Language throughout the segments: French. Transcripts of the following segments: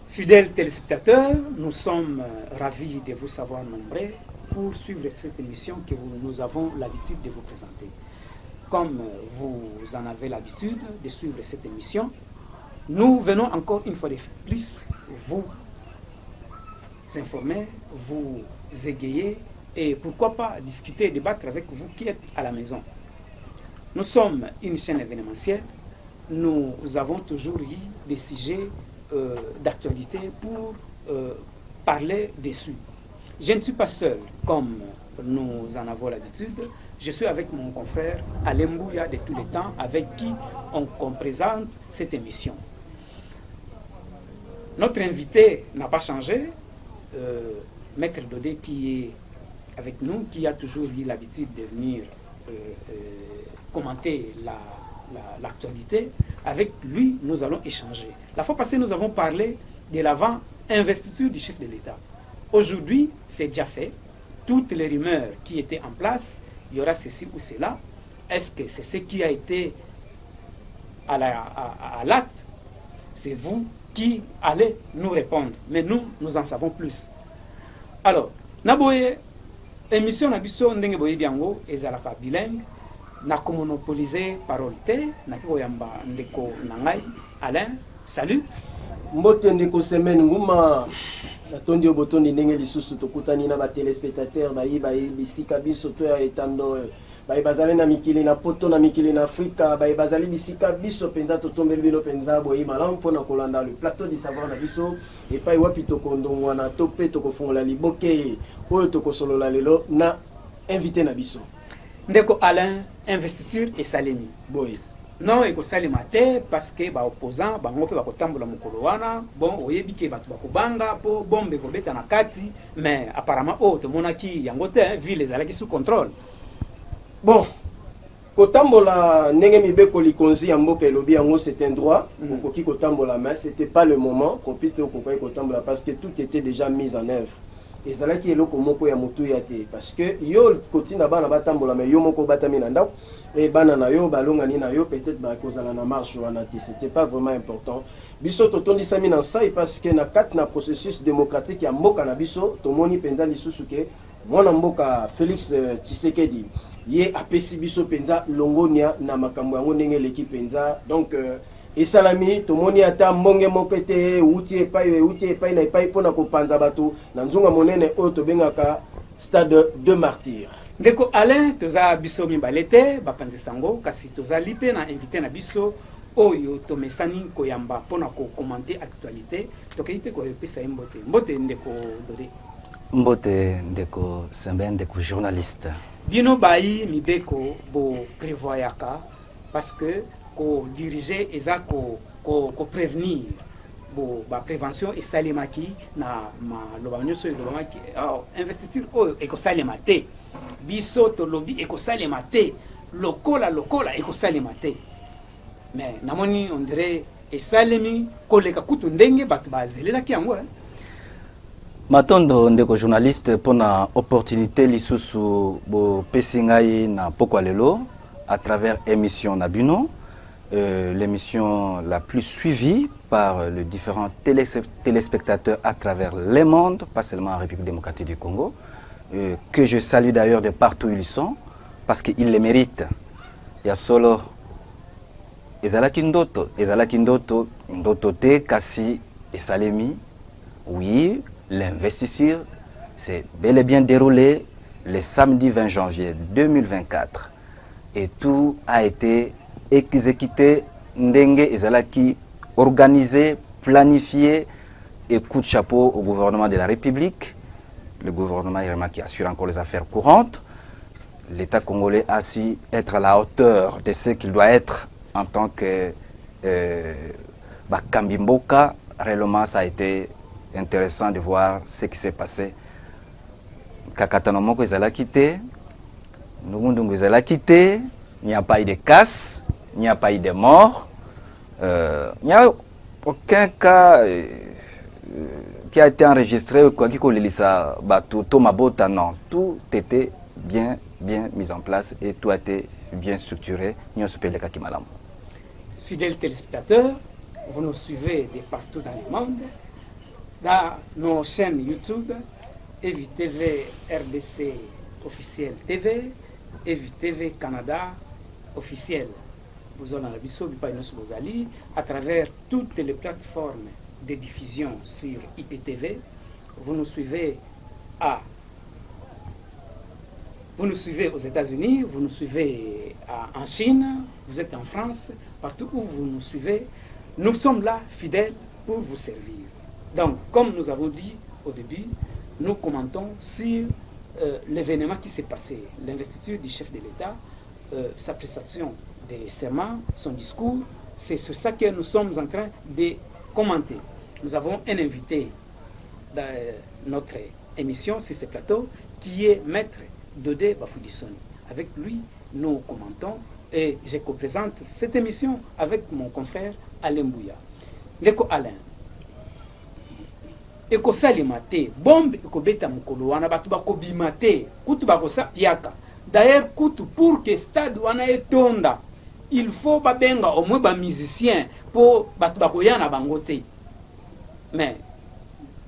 Fidèles téléspectateurs, nous sommes ravis de vous savoir nombreux pour suivre cette émission que nous avons l'habitude de vous présenter. Comme vous en avez l'habitude de suivre cette émission, nous venons encore une fois de plus vous informer, vous égayer et pourquoi pas discuter et débattre avec vous qui êtes à la maison. Nous sommes une chaîne événementielle, nous avons toujours eu des sujets d'actualité pour parler dessus. Je ne suis pas seul, comme nous en avons l'habitude. Je suis avec mon confrère Alain Mbouya de tous les temps, avec qui on présente cette émission. Notre invité n'a pas changé, Maître Dodé qui est avec nous, qui a toujours eu l'habitude de venir commenter l'actualité. Avec lui, nous allons échanger. La fois passée, nous avons parlé de l'avant-investiture du chef de l'État. Aujourd'hui, c'est déjà fait. Toutes les rumeurs qui étaient en place, il y aura ceci ou cela. Est-ce que c'est ce qui a été à l'acte? C'est vous qui allez nous répondre. Mais nous en savons plus. Alors, Naboye, émission Nabiso Ndenge Boye Biango, ezalaka bilingue. Na monopoliser parole te na kiko yamba ndeko nangai Alain. Salut. Mbote ndeko semaine nguma natondi obotondi ndenge lisusu tokutani na ba téléspectateurs bayi bisika biso to ya etando bayi bazali na mikili na poto na mikili na Afrika bayi bazali bisika biso penza totombeli bino penza boyi malamu pona kolanda le plateau du savoir na biso et pa wapi tokondongwa na tope tokofongola liboke oyo tokosolola lelo na invité na biso. Ndeko Alain, investiture et salemi. Boy. Non, eko salema te parce que ba opposant bango pe bakotambola mokolo wana, bon oyebi ke batu bakobanga po bombe ko beta na kati, mais apparemment to monaki yango te ville ezalaki sous contrôle. Bon, kotambola ndenge mibeko likonzi ya mboka elobi yango c'est un droit, okoki kotambola mais c'était pas le moment qu'on puisse kotambola parce que tout était déjà mis en œuvre. Ezalaki eloko moko ya mutu ya te parce que yo kotina bana batambola mais yo moko batami na ndako et bana na yo balonga ni na yo peut-être ba kozala na marche wana te, c'était pas vraiment important. Biso totondi sami na sai parce que na kat na processus démocratique ya mboka na biso tomoni penza lisusu ke mwana mboka Félix Tshisekedi ye apesi biso penza longonia na makambo yango ndenge leki penza donc et salami tomoni ata mbonge mokete uti epai na epai pona kopanza bato na nzunga monene oyo tobengaka stade de martyr. Ndeko Alain toza biso mibalete bapanzi sango kasi toza lipe na invité na biso oyo tomesani koyamba pona ko commenter actualité tokeyi pe ko repesa mbote ndeko Dodé. Mbote ndeko sembe ndeko journaliste. Bino bayi mibeko bo prévoyaka parce que ko diriger eza ko prévenir bo ba prévention et salemaki na ma lobanyo so lobamaki investiture oyo eko salema te biso to lobby eko salema te lokola eko salema te mais namoni on dirait et salemi koleka kutu ndenge batu bazelelaki yango Matondo ndeko journaliste pona opportunité lisusu bo pesingai na pokwa lelo à travers émission Nabino. L'émission la plus suivie par les différents téléspectateurs à travers le monde, pas seulement en République démocratique du Congo, que je salue d'ailleurs de partout où ils sont, parce qu'ils le méritent. Il y a solo ezalaki ndoto te kasi esalemi. Oui, l'investiture s'est bel et bien déroulée le samedi 20 janvier 2024 et tout a été exécuté ndenge ezalaki organisé, planifié et coup de chapeau au gouvernement de la République, le gouvernement irlandais qui assure encore les affaires courantes. L'État congolais a su être à la hauteur de ce qu'il doit être en tant que Kambimboka. Réellement, ça a été intéressant de voir ce qui s'est passé. Kakatanomoko ezala quitté, Nugundungu ezala quitté, il n'y a pas eu de casse, il n'y a pas eu de mort, Il n'y a aucun cas qui a été enregistré, quoi qu'il non. Tout était bien mis en place et tout a été bien structuré. Fidèles téléspectateurs, vous nous suivez de partout dans le monde, dans nos chaînes YouTube, EVTV RDC officiel TV, EVTV Canada officiel. Vous en avez vu à travers toutes les plateformes de diffusion sur IPTV. Vous nous suivez aux États-Unis, vous nous suivez en Chine, vous êtes en France, partout où vous nous suivez. Nous sommes là, fidèles, pour vous servir. Donc, comme nous avons dit au début, nous commentons sur l'événement qui s'est passé, l'investiture du chef de l'État, sa prestation de serment, son discours. C'est sur ça que nous sommes en train de commenter. Nous avons un invité dans notre émission sur ce plateau qui est Maître Dodé Bafoulisoni. Avec lui, nous commentons et je co-présente cette émission avec mon confrère Alain Bouya. Ndeko Alain, ekosalema te bombe ekobeta mokolo wana bato bakobima te kutu bakosa piaka. D'ailleurs kutu pour que stade wana etonda il faut babenga au moins ba musicien pour bato bakoya na bango te. Mais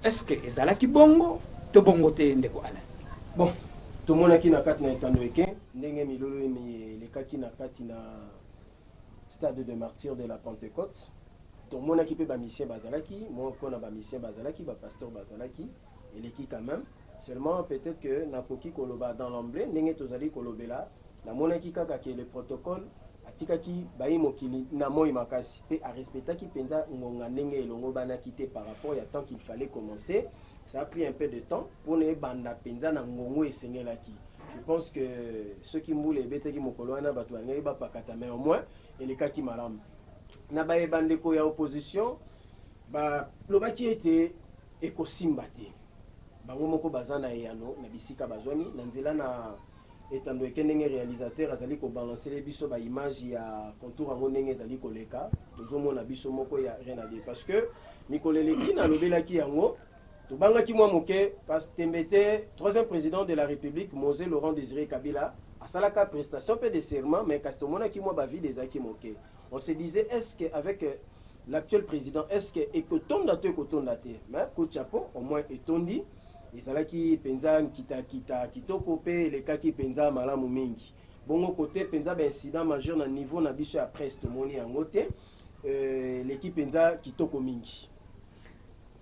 est-ce que ezalaki bongo to bongo te ndeko Alain? Bon, tomonaki na kati na etando eke ndenge milolo elekaki na kati na stade de martyr de la Pentecôte. Tomonaki pe ba misien bazalaki, moi kona ba misien bazalaki, ba pasteur bazalaki, eleki quand même. Seulement peut-être que nakoki koloba dans l'emblée ndenge tozali kolobela na monaki kaka ke le protocole atikaki bayi mokili na moi makasi pe a respectaki penza ngonga ndenge elongo banaki te par rapport à temps qu'il fallait commencer. Ça a pris un peu de temps pour ne banda penza na ngongo esengelaki. Je pense que ceux qui moulent beteki mokolo wana bato bangai ba pakata mais au moins elekaki malamu. Na baye bandeko ya opposition ba lobaki ete ekosimba te. Bango moko bazana eyano na bisika bazwani na nzela na etando ekendenge réalisateur azali ko balancer les biso ba image ya contour ngo ndenge ezali koleka tozomona biso moko ya rien à dire parce que mikoleleki na lobelaki yango to bangaki mwa moke parce tembete troisième président de la République Mosé Laurent Désiré Kabila asalaka prestation peu de serment mais kastomona ki mwa ba vie des aki moke. On se disait est-ce que avec l'actuel président est-ce que ekotonda te mais ko chapeau au moins etondi ezalaki penza kita kitoko pe lekaki penza malamu mingi bongo côté penza ba incident majeur na niveau na biso ya presse to moni yango te l'équipe penza kitoko mingi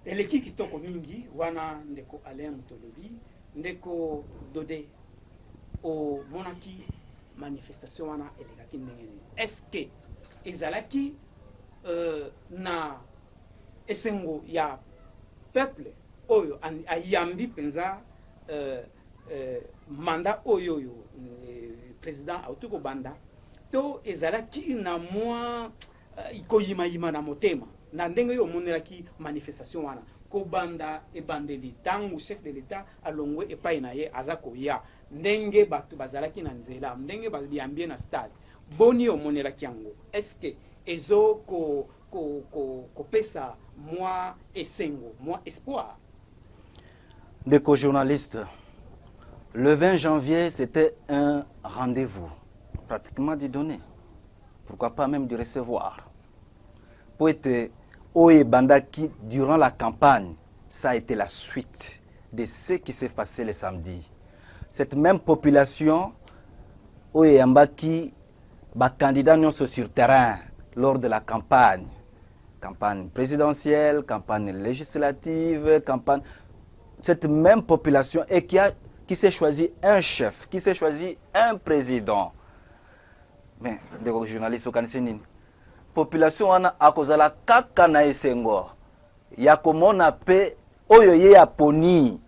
eleki kitoko mingi wana ndeko Alain Mutolobi ndeko Dodé o monaki manifestation wana elekaki ndenge est-ce que ezalaki na esengo ya peuple oyo ayambi penza mandat oyo président autoko banda to ezalaki na mwa ikoyima na motema na ndenge yo monelaki manifestation wana ko banda ebandeli tangu chef de l'état alongwe epai na ye azako ya ndenge bato bazalaki na nzela ndenge babiambie na stade boni yo monelaki yango est-ce que ezo ko pesa moi esengo moi espoir? Des journalistes, le 20 janvier, c'était un rendez-vous, pratiquement d'y donner. Pourquoi pas même de recevoir. Pour être Oye Bandaki, durant la campagne, ça a été la suite de ce qui s'est passé le samedi. Cette même population, Oye Ambaki, candidat non sur terrain lors de la campagne présidentielle, campagne législative, campagne... Cette même population et qui s'est choisi un chef, qui s'est choisi un président. Mais les journalistes, la population a kozala kaka na esengo. Ya komona pe oyo ye aponi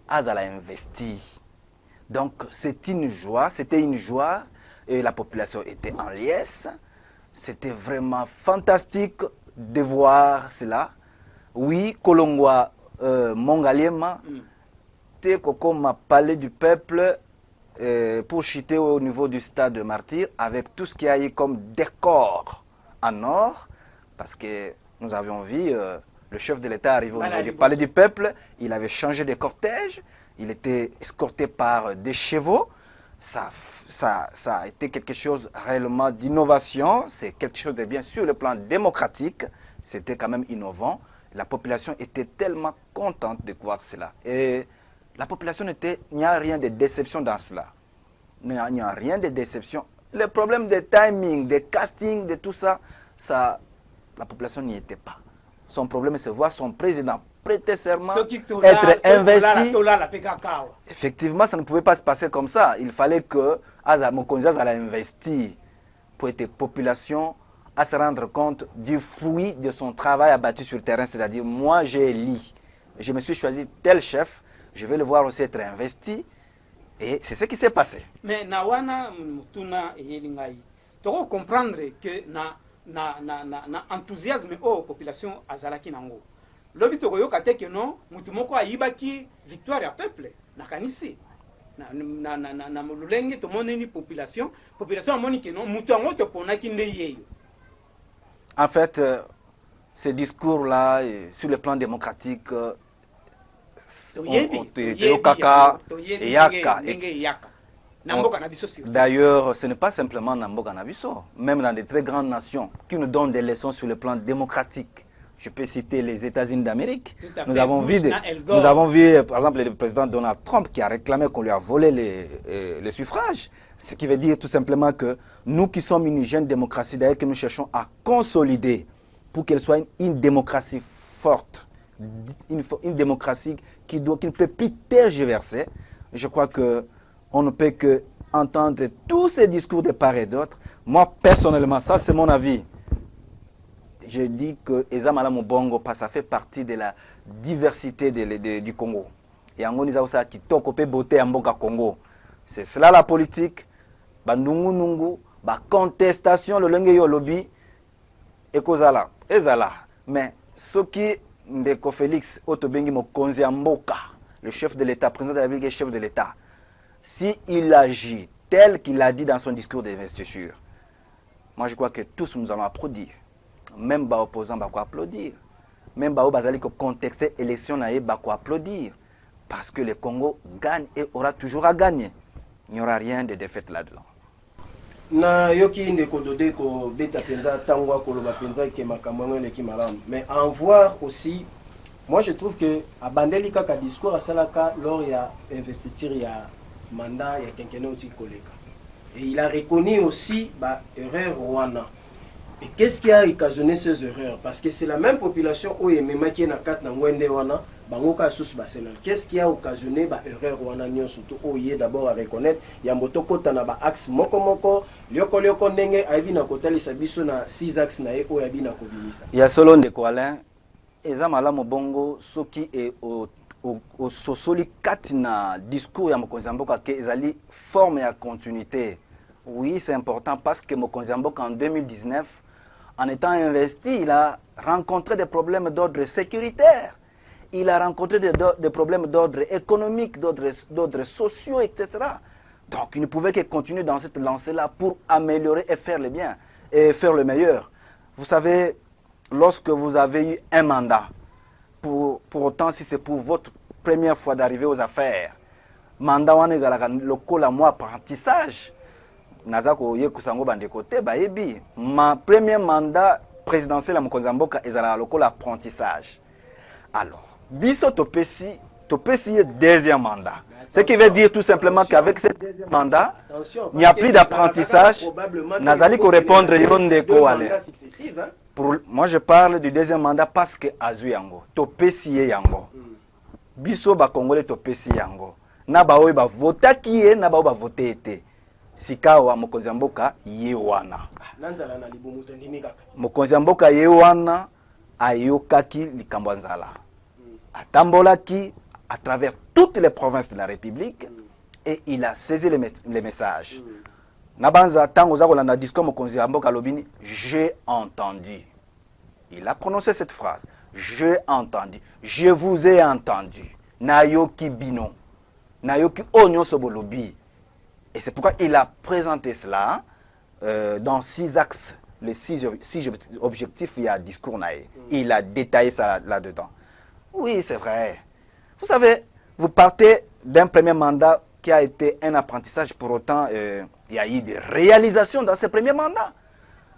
azala investi. Donc c'était une joie et la population était en liesse. C'était vraiment fantastique de voir cela. Oui, Kolongwa Mongaliema, Koko m'a parlé du peuple pour chuter au niveau du stade de Martyr avec tout ce qu'il y a eu comme décor en Nord, parce que nous avions vu le chef de l'État arriver au niveau du palais du peuple, il avait changé de cortège, il était escorté par des chevaux. Ça a été quelque chose réellement d'innovation, c'est quelque chose de bien sur le plan démocratique, c'était quand même innovant. La population était tellement contente de voir cela. Et la population il n'y a rien de déception dans cela. Il n'y a rien de déception. Le problème de timing, de casting, de tout ça, la population n'y était pas. Son problème, c'est voir son président prêter serment, être investi. Effectivement, ça ne pouvait pas se passer comme ça. Il fallait que Mokonzi allait investir pour être population à se rendre compte du fruit de son travail abattu sur le terrain. C'est-à-dire, moi, j'ai élu, je me suis choisi tel chef, je vais le voir aussi être investi. Et c'est ce qui s'est passé. Mais Nawana Mutuna et Yelingai, tu dois comprendre que na enthousiasme aux populations azalaki nango. Lobi to koyoka te que non, mutu moko ayibaki victoire à peuple na kanisi. Na mululenge to moneni population moni que non, mutu ango to ponaki nde yeyo. En fait, ces discours-là, sur le plan démocratique, d'ailleurs, ce n'est pas simplement Namboka Nabiso, même dans des très grandes nations qui nous donnent des leçons sur le plan démocratique. Je peux citer les États-Unis d'Amérique. Nous avons vu, par exemple, le président Donald Trump qui a réclamé qu'on lui a volé les suffrages. Ce qui veut dire tout simplement que nous qui sommes une jeune démocratie, d'ailleurs que nous cherchons à consolider pour qu'elle soit une démocratie forte, une démocratie qui ne peut plus tergiverser. Je crois qu'on ne peut que entendre tous ces discours de part et d'autre. Moi, personnellement, ça c'est mon avis. Je dis que Eza Malamu Bongo, ça fait partie de la diversité du Congo. Et en Goniza aussi, qui toque beauté en Boka Congo. C'est cela la politique. Bandungu Nungu, contestation, le lengue yo lobby, et kozala, ezala. Mais ce qui Ndeko Félix Otobengi Mokonzi Mboka, le chef de l'État, président de la République et chef de l'État, s'il agit tel qu'il a dit dans son discours d'investiture, moi je crois que tous nous allons applaudir. Même les opposants vont applaudir. Même les opposants qui contexte l'élection vont applaudir. Parce que le Congo gagne et aura toujours à gagner. Il n'y aura rien de défaite là-dedans. Na yoki ndeko dode ko beta penza tangwa ko loba penza ke makambo le ki malam, mais en voir aussi, moi je trouve que abandeli kaka discours asalaka lors ya investiture ya mandat ya quinquennat oti koleka, et il a reconnu aussi erreur Rwanda. Et qu'est-ce qui a occasionné ces erreurs? Parce que c'est la même population où il qui na kat na ngwende wana bangoka sous basela. Qu'est-ce qui a occasionné erreur Rwanda nyo surtout oye d'abord à reconnaître yamboto kota na axe moko lioko ndenge aibi na kotalisa biso na 6 axes na e oyabi na kobimisa. Ya solo ndeko Alain eza malamu bongo soki e au sosoli kati na discours ya mokonzi mboka ke ezali forme ya continuité. Oui, c'est important parce que mokonzi mboka en 2019 en étant investi, il a rencontré des problèmes d'ordre sécuritaire. Il a rencontré des problèmes d'ordre économique, d'ordre sociaux, etc. Donc, il ne pouvait que continuer dans cette lancée-là pour améliorer et faire le bien, et faire le meilleur. Vous savez, lorsque vous avez eu un mandat, pour autant si c'est pour votre première fois d'arriver aux affaires, mandat wana ezalaka lokola moi apprentissage. Nazako yekusango bande côté baebi ma premier mandat présidentiel à Mokonzamboka ezala lokola apprentissage. Alors, biso topesi deuxième mandat. Ce qui veut dire tout simplement qu'avec ce deuxième mandat, il n'y a plus d'apprentissage. Nazali ko répondre yonde ko ale. Moi je parle du deuxième mandat parce que azu yango, topesi yango. Biso ba congolais topesi yango. Na ba oyi ba vota ki na ba voter été. Sikawa mokonzi mboka ye wana. Nanzala na libumu tondimika. Mokonzi mboka ye wana ayokaki likambo nzala. Atambolaki à travers toutes les provinces de la République et il a saisi les messages. Nabanza tango za kolanda discours mokonzi mboka lobini, j'ai entendu. Il a prononcé cette phrase. J'ai entendu. Je vous ai entendu. Nayoki bino. Nayoki onyo sobolobi. Et c'est pourquoi il a présenté cela dans 6 axes les six objectifs, il y a un discours. Il a détaillé ça là-dedans. Oui, c'est vrai. Vous savez, vous partez d'un premier mandat qui a été un apprentissage. Pour autant, il y a eu des réalisations dans ce premier mandat.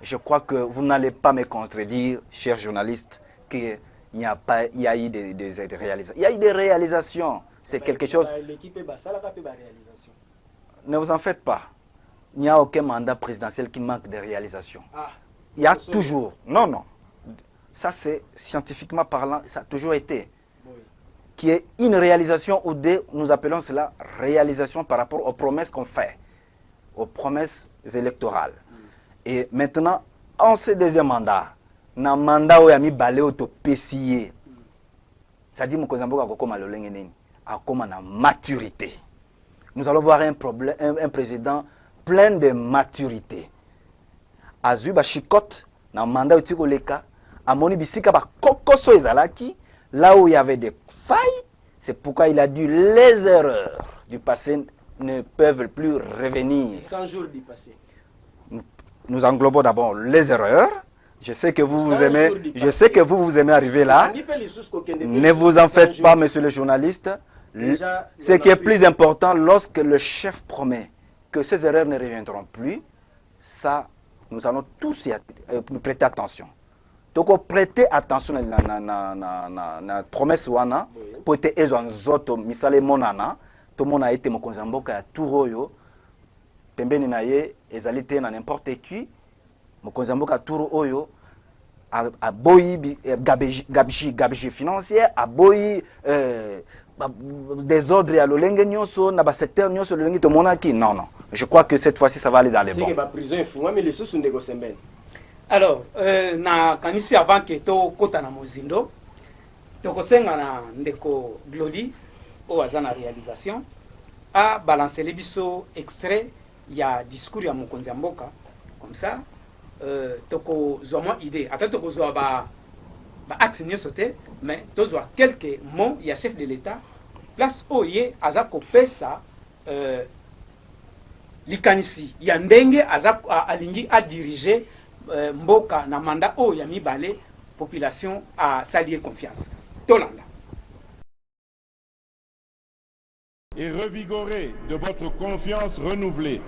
Je crois que vous n'allez pas me contredire, chers journalistes, qu'il n'y a pas, il y a eu des réalisations. Il y a eu des réalisations. C'est quelque chose... L'équipe est basse, ça n'a pas de réalisation. Ne vous en faites pas. Il n'y a aucun mandat présidentiel qui manque de réalisation. Ah, il y a toujours... Non, non. Ça, c'est scientifiquement parlant, ça a toujours été. Oui. Qui est une réalisation ou nous appelons cela réalisation par rapport aux promesses qu'on fait, aux promesses électorales. Et maintenant, en ce deuxième mandat, dans le mandat où il y a mis balé auto-pessier, ça dit que maturité. Nous allons voir un président plein de maturité. Azuba Chikote, dans le mandat où il y a Amoni Bisika ba kokoso ezalaki, là où il y avait des failles, c'est pourquoi il a dit les erreurs du passé ne peuvent plus revenir. 100 jours du passé. Nous englobons d'abord les erreurs. Je sais que vous aimez, vous aimez arriver là. Ne vous en faites pas, monsieur le journaliste. Ce qui est plus important, lorsque le chef promet que ces erreurs ne reviendront plus, ça, nous allons tous nous prêter attention. Donc, prêtez attention à la promesse wana pour être zoto misale monana tout le monde a été mon konzamboka ya turoyo pembeni na ye ezalité na n'importe qui mon konzamboka turo oyo a boyi gabegie financière a boyi des ordres à l'olenge nyonso na ba secteur nyonso l'olenge to monaki non non je crois que cette fois-ci ça va aller dans les bons. C'est que ba prison est fou mais les sous sont négociés. Alors, na kanisi avant que to kota na mozindo, to kosenga na ndeko Glody o azana réalisation a balancer les biso extrait ya discours ya mokonzi ya mboka comme ça toko zoma idée ata toko zo ba axe ni sauté mais to zo quelques mots ya chef de l'état place oye azako pesa likanisi ya ndenge azako alingi a diriger mboka na mandat o ya mibale population a s'allier confiance tolanda et revigoré de votre confiance renouvelée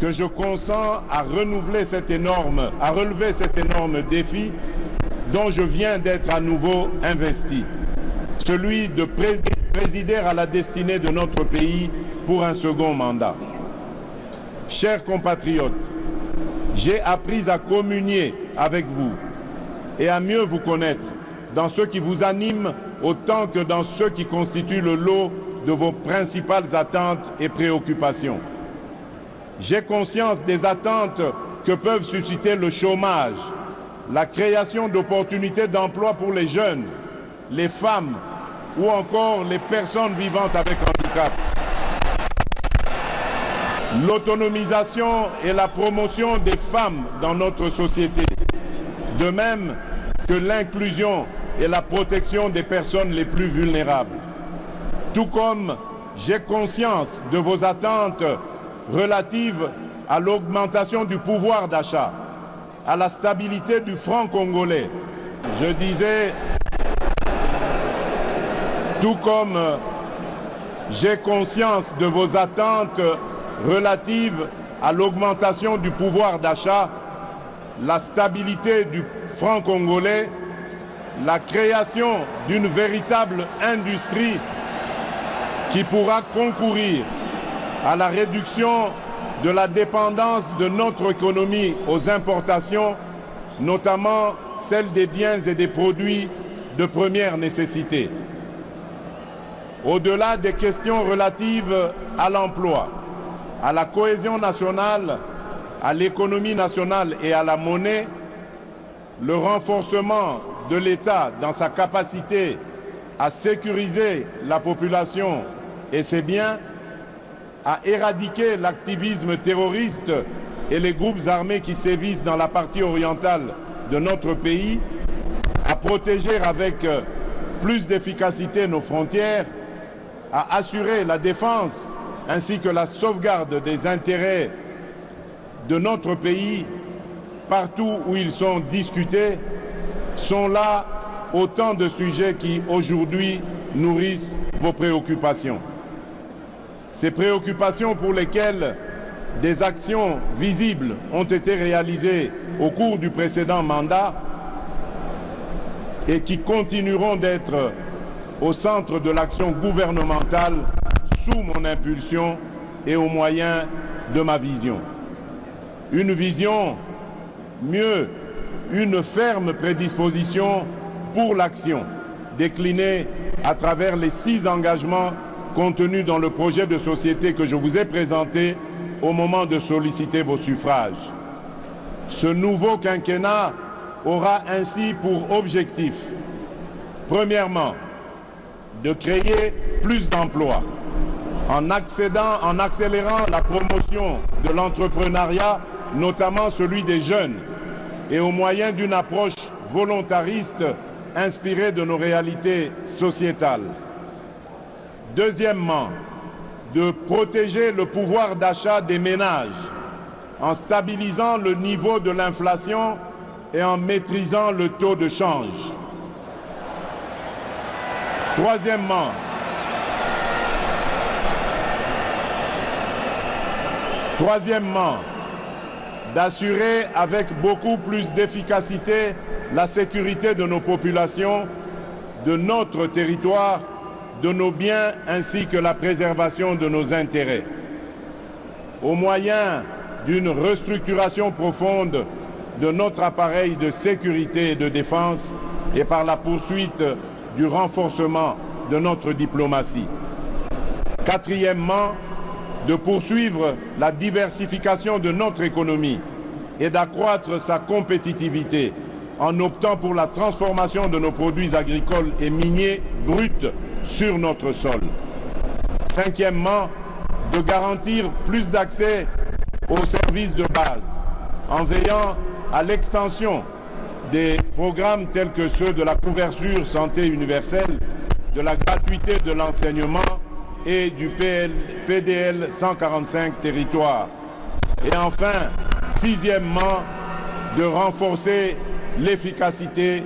que je consens à relever cet énorme défi dont je viens d'être à nouveau investi, celui de présider à la destinée de notre pays pour un second mandat. Chers compatriotes, j'ai appris à communier avec vous et à mieux vous connaître dans ce qui vous anime autant que dans ce qui constitue le lot de vos principales attentes et préoccupations. J'ai conscience des attentes que peuvent susciter le chômage, la création d'opportunités d'emploi pour les jeunes, les femmes ou encore les personnes vivantes avec handicap. L'autonomisation et la promotion des femmes dans notre société, de même que l'inclusion et la protection des personnes les plus vulnérables. Tout comme j'ai conscience de vos attentes relatives à l'augmentation du pouvoir d'achat, à la stabilité du franc congolais. Je disais, tout comme j'ai conscience de vos attentes relatives à l'augmentation du pouvoir d'achat, la stabilité du franc congolais, la création d'une véritable industrie qui pourra concourir à la réduction de la dépendance de notre économie aux importations, notamment celle des biens et des produits de première nécessité. Au-delà des questions relatives à l'emploi, à la cohésion nationale, à l'économie nationale et à la monnaie, le renforcement de l'État dans sa capacité à sécuriser la population et ses biens, à éradiquer l'activisme terroriste et les groupes armés qui sévissent dans la partie orientale de notre pays, à protéger avec plus d'efficacité nos frontières, à assurer la défense ainsi que la sauvegarde des intérêts de notre pays partout où ils sont discutés, sont là autant de sujets qui aujourd'hui nourrissent vos préoccupations. Ces préoccupations pour lesquelles des actions visibles ont été réalisées au cours du précédent mandat et qui continueront d'être au centre de l'action gouvernementale sous mon impulsion et au moyen de ma vision. Une vision, mieux, une ferme prédisposition pour l'action, déclinée à travers les 6 engagements contenus dans le projet de société que je vous ai présenté au moment de solliciter vos suffrages. Ce nouveau quinquennat aura ainsi pour objectif, premièrement, de créer plus d'emplois en accélérant la promotion de l'entrepreneuriat, notamment celui des jeunes, et au moyen d'une approche volontariste inspirée de nos réalités sociétales. Deuxièmement, de protéger le pouvoir d'achat des ménages en stabilisant le niveau de l'inflation et en maîtrisant le taux de change. Troisièmement, d'assurer avec beaucoup plus d'efficacité la sécurité de nos populations, de notre territoire, de nos biens ainsi que la préservation de nos intérêts. Au moyen d'une restructuration profonde de notre appareil de sécurité et de défense et par la poursuite du renforcement de notre diplomatie. Quatrièmement, de poursuivre la diversification de notre économie et d'accroître sa compétitivité en optant pour la transformation de nos produits agricoles et miniers bruts sur notre sol. Cinquièmement, de garantir plus d'accès aux services de base en veillant à l'extension des programmes tels que ceux de la couverture santé universelle, de la gratuité de l'enseignement et du PDL 145 territoires. Et enfin, sixièmement, de renforcer l'efficacité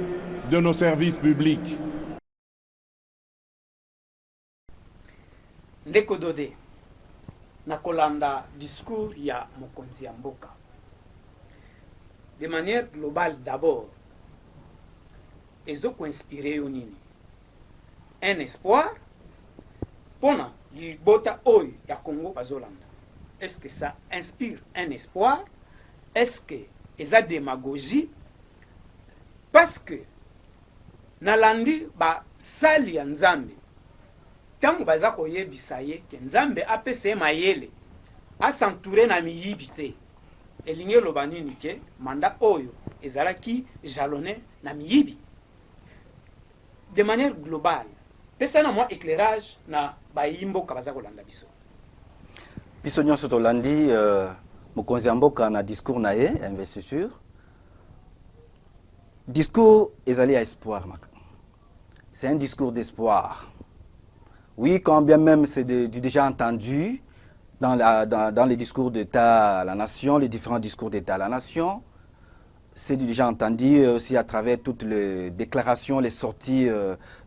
de nos services publics. Ndeko Dodé, nakolanda discours ya mokonzi ya mboka. De manière globale d'abord, ezo ko inspirer yo nini? Un espoir pona libota oyo ya Congo bazolanda. Est-ce que ça inspire un espoir? Est-ce que eza démagogie? Parce que nalandi ba sali ya Nzambe. Tango baza koyebisa ye ke Nzambe apese mayele asanture na miyibi te. Elingi loba nini ke manda oyo ezalaki jalonné na miyibi. De manière globale, pesa na moi éclairage na bayimbo kabaza kolanda biso. Biso nyonso tolandi mokonzi ya mboka na discours na ye investiture. Discours ezali à espoir. C'est un discours d'espoir. Oui, quand bien même c'est du déjà entendu dans les discours d'État à la nation, les différents discours d'État à la nation, c'est déjà entendu aussi à travers toutes les déclarations, les sorties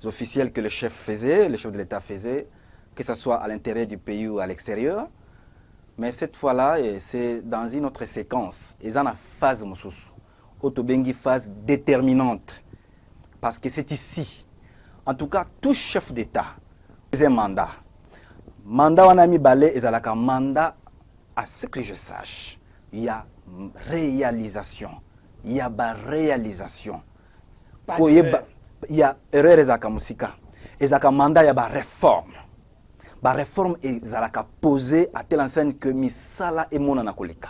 officielles que le chef de l'État faisait, que ce soit à l'intérieur du pays ou à l'extérieur. Mais cette fois-là, c'est dans une autre séquence. Ils ont une phase, autobengi phase déterminante. Parce que c'est ici. En tout cas, tout chef d'État, c'est un mandat. Mandat, on a mis balai, et un mandat, à ce que je sache, il y a réalisation. Il y a réalisation. Il y a erreur ezakamusika. Ezaka mandat, il y a réforme. La réforme est posée à telle enseigne que misala et monana koleka.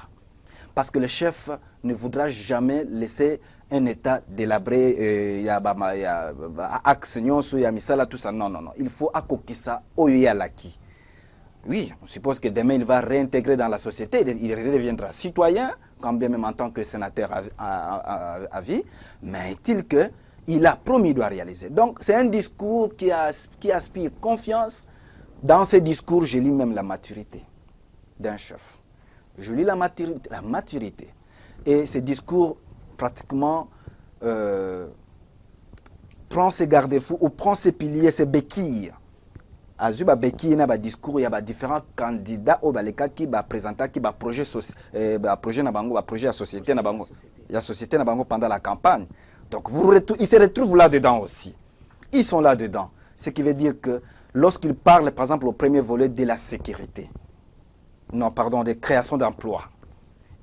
Parce que le chef ne voudra jamais laisser un État délabré, il y a axe nyonso, il y a misala, tout ça. Non, non, non. Il faut akokisa oyoya laki. Oui, on suppose que demain il va réintégrer dans la société, il reviendra citoyen, quand bien même en tant que sénateur à vie, mais est-il qu'il a promis, il doit réaliser. Donc c'est un discours qui aspire confiance. Dans ces discours, je lis même la maturité d'un chef. Je lis la maturité. Et ce discours, pratiquement, prend ses garde-fous ou prend ses piliers, ses béquilles. Azu ba béquille na ba discours, il y a différents candidats au baleka qui va présenter qui va projet projet na bango, projet à société na bango. Il y a société na bango pendant la campagne. Donc ils se retrouvent là-dedans aussi. Ils sont là-dedans. Ce qui veut dire que lorsqu'ils parlent, par exemple, au premier volet de la sécurité, non, pardon, de création d'emplois.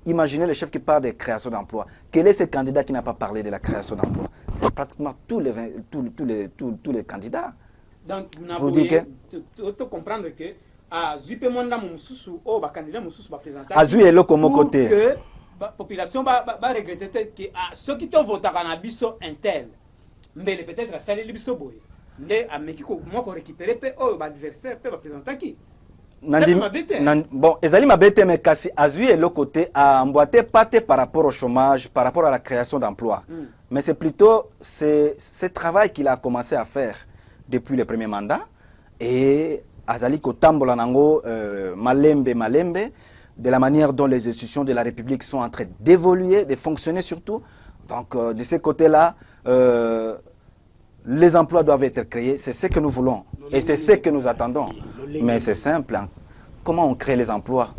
Imaginez le chef qui parle de création d'emplois. Quel est ce candidat qui n'a pas parlé de la création d'emplois? C'est pratiquement tous les candidats. Donc, vous dites que comprendre que à Zupe Monda Moussousou, oh, bah candidat Moussousou va présenter. Azu est là comme côté. Que la population va regretter que ceux qui ont voté à Nabiso Intel, mais peut-être à Salé Libiso Boy, mais à Mekiko, moi qu'on récupère, oh, l'adversaire peut présenter qui? Bon, Ezali Mabete, mais Kassi Azu est le côté à emboîter pâté par rapport au chômage, par rapport à la création d'emplois. Mais c'est plutôt ce travail qu'il a commencé à faire depuis le premier mandat. Et Azali Kotambola Nango, Malembe, de la manière dont les institutions de la République sont en train d'évoluer, de fonctionner surtout. Donc, de ce côté-là, les emplois doivent être créés. C'est ce que nous voulons. Et c'est ce que nous attendons. Mais c'est simple. Hein. Comment on crée les emplois?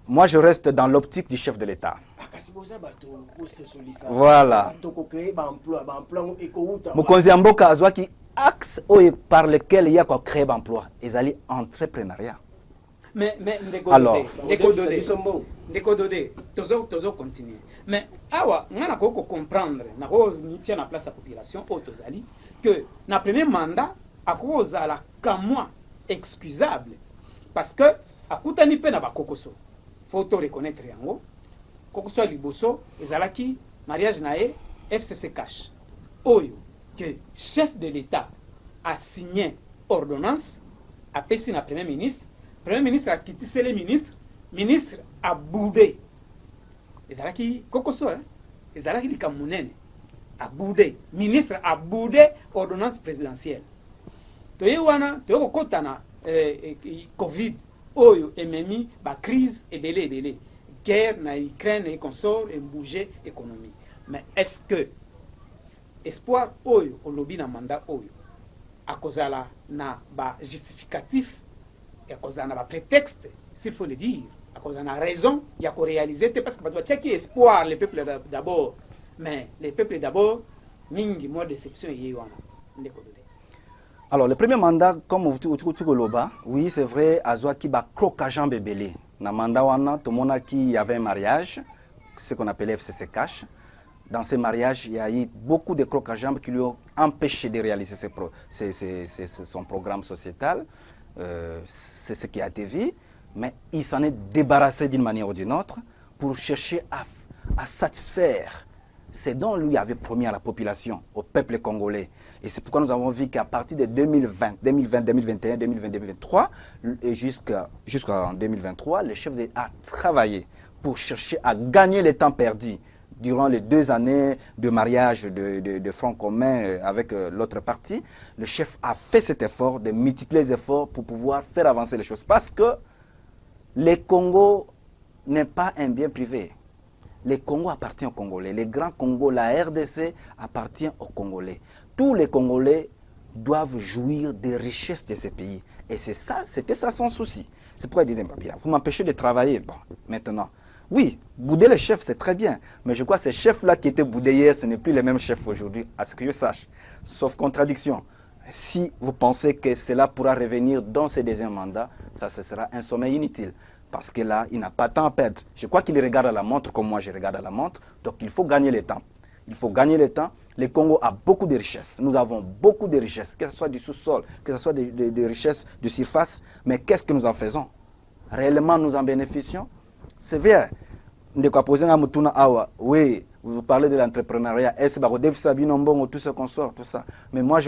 Moi, je reste dans l'optique du chef de l'État. Voilà. Mokonzi Amboka Azwaki, axe par lequel il y a quoi créer d'emploi. Ils allaient entrepreneuriat. Mais alors, décoder, toujours continuer. Mais awa, on a comprendre, na cause tient la place à la population au Tozali que na premier mandat à cause à la camois excusable parce que à Koutani pe na ba kokoso. Faut to reconnaître yango. Kokoso liboso ezalaki mariage nae FCC cash. Oyo que chef de l'État a signé ordonnance a pesi na premier ministre. Premier ministre a quitté les ministres, ministre a boudé. Ezalaki kokoso ezalaki likamunene a boudé. Ministre a boudé ordonnance présidentielle. Toyewana toyoko kotana Covid oyo ememi ba crise ebele guerre na Ukraine et consort et bouger économie. Mais est-ce que espoir oyo olobi na mandat oyo akozala na ba justificatif et akozala na ba prétexte s'il faut le dire akozala na raison ya ko réaliser parce que doit checker espoir les peuples d'abord mais les peuples d'abord mingi mo déception yewana ndeko. Alors, le premier mandat, comme vous dites, oui, c'est vrai, Azwa qui va croquageant bébélé. Dans le mandat, tout le monde qui avait un mariage, ce qu'on appelait FCC Cash. Dans ce mariage, il y a eu beaucoup de croquageants qui lui ont empêché de réaliser son programme sociétal. C'est ce qui a été vu. Mais il s'en est débarrassé d'une manière ou d'une autre pour chercher à satisfaire ce dont lui avait promis à la population, au peuple congolais. Et c'est pourquoi nous avons vu qu'à partir de 2020, 2021, 2023 et jusqu'en 2023, le chef a travaillé pour chercher à gagner le temps perdu durant les 2 années de mariage de front commun avec l'autre parti. Le chef a fait cet effort, de multiplier les efforts pour pouvoir faire avancer les choses. Parce que le Congo n'est pas un bien privé. Le Congo appartient aux Congolais. Le Grand Congo, la RDC appartient aux Congolais. Tous les Congolais doivent jouir des richesses de ces pays. Et c'était ça son souci. C'est pourquoi il disait, bien, vous m'empêchez de travailler. Bon, maintenant, oui, bouder le chef, c'est très bien. Mais je crois que ces chefs-là qui étaient boudés hier, ce n'est plus les mêmes chefs aujourd'hui, à ce que je sache. Sauf contradiction. Si vous pensez que cela pourra revenir dans ce deuxième mandat, ça ce sera un sommet inutile. Parce que là, il n'a pas de temps à perdre. Je crois qu'il regarde à la montre comme moi je regarde à la montre. Donc il faut gagner le temps. Il faut gagner le temps. Le Congo a beaucoup de richesses. Nous avons beaucoup de richesses, que ce soit du sous-sol, que ce soit des richesses de surface. Mais qu'est-ce que nous en faisons? Réellement, nous en bénéficions? C'est vrai. Oui, vous parlez de l'entrepreneuriat. Tout ce qu'on sort, tout ça. Mais moi,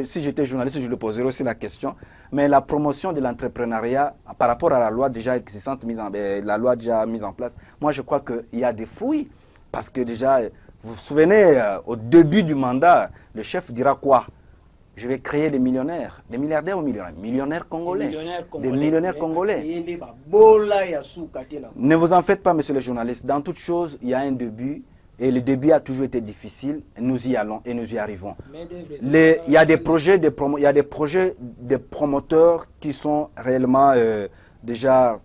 si j'étais journaliste, je le poserais aussi la question. Mais la promotion de l'entrepreneuriat par rapport à la loi déjà existante, la loi déjà mise en place, moi, je crois qu'il y a des fruits. Parce que déjà, vous vous souvenez, au début du mandat, le chef dira quoi? je vais créer des millionnaires, des milliardaires ou millionnaires congolais, des millionnaires congolais. Ne vous en faites pas, monsieur le journaliste. Dans toute chose, il y a un début. Et le début a toujours été difficile. Nous y allons et nous y arrivons. Il y a des projets de promoteurs qui sont réellement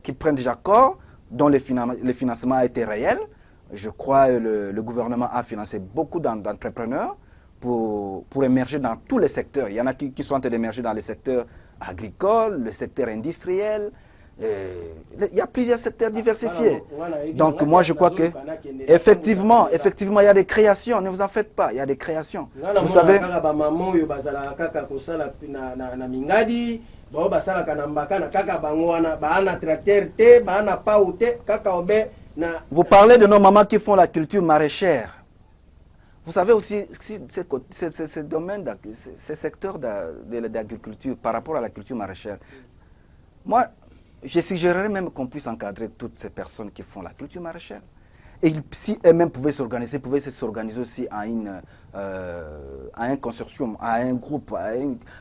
qui prennent déjà corps, dont le financement a été réel. Je crois que le gouvernement a financé beaucoup d'entrepreneurs pour émerger dans tous les secteurs. Il y en a qui sont en train d'émerger dans les secteurs agricoles, le secteur industriel. Il y a plusieurs secteurs diversifiés. Donc moi je crois que effectivement il y a des créations, ne vous en faites pas, il y a des créations. Vous savez, vous parlez de nos mamans qui font la culture maraîchère. Vous savez aussi, ce domaine, ce secteur d'agriculture par rapport à la culture maraîchère, moi, je suggérerais même qu'on puisse encadrer toutes ces personnes qui font la culture maraîchère. Et si elles-mêmes pouvaient s'organiser aussi à un consortium, à un groupe,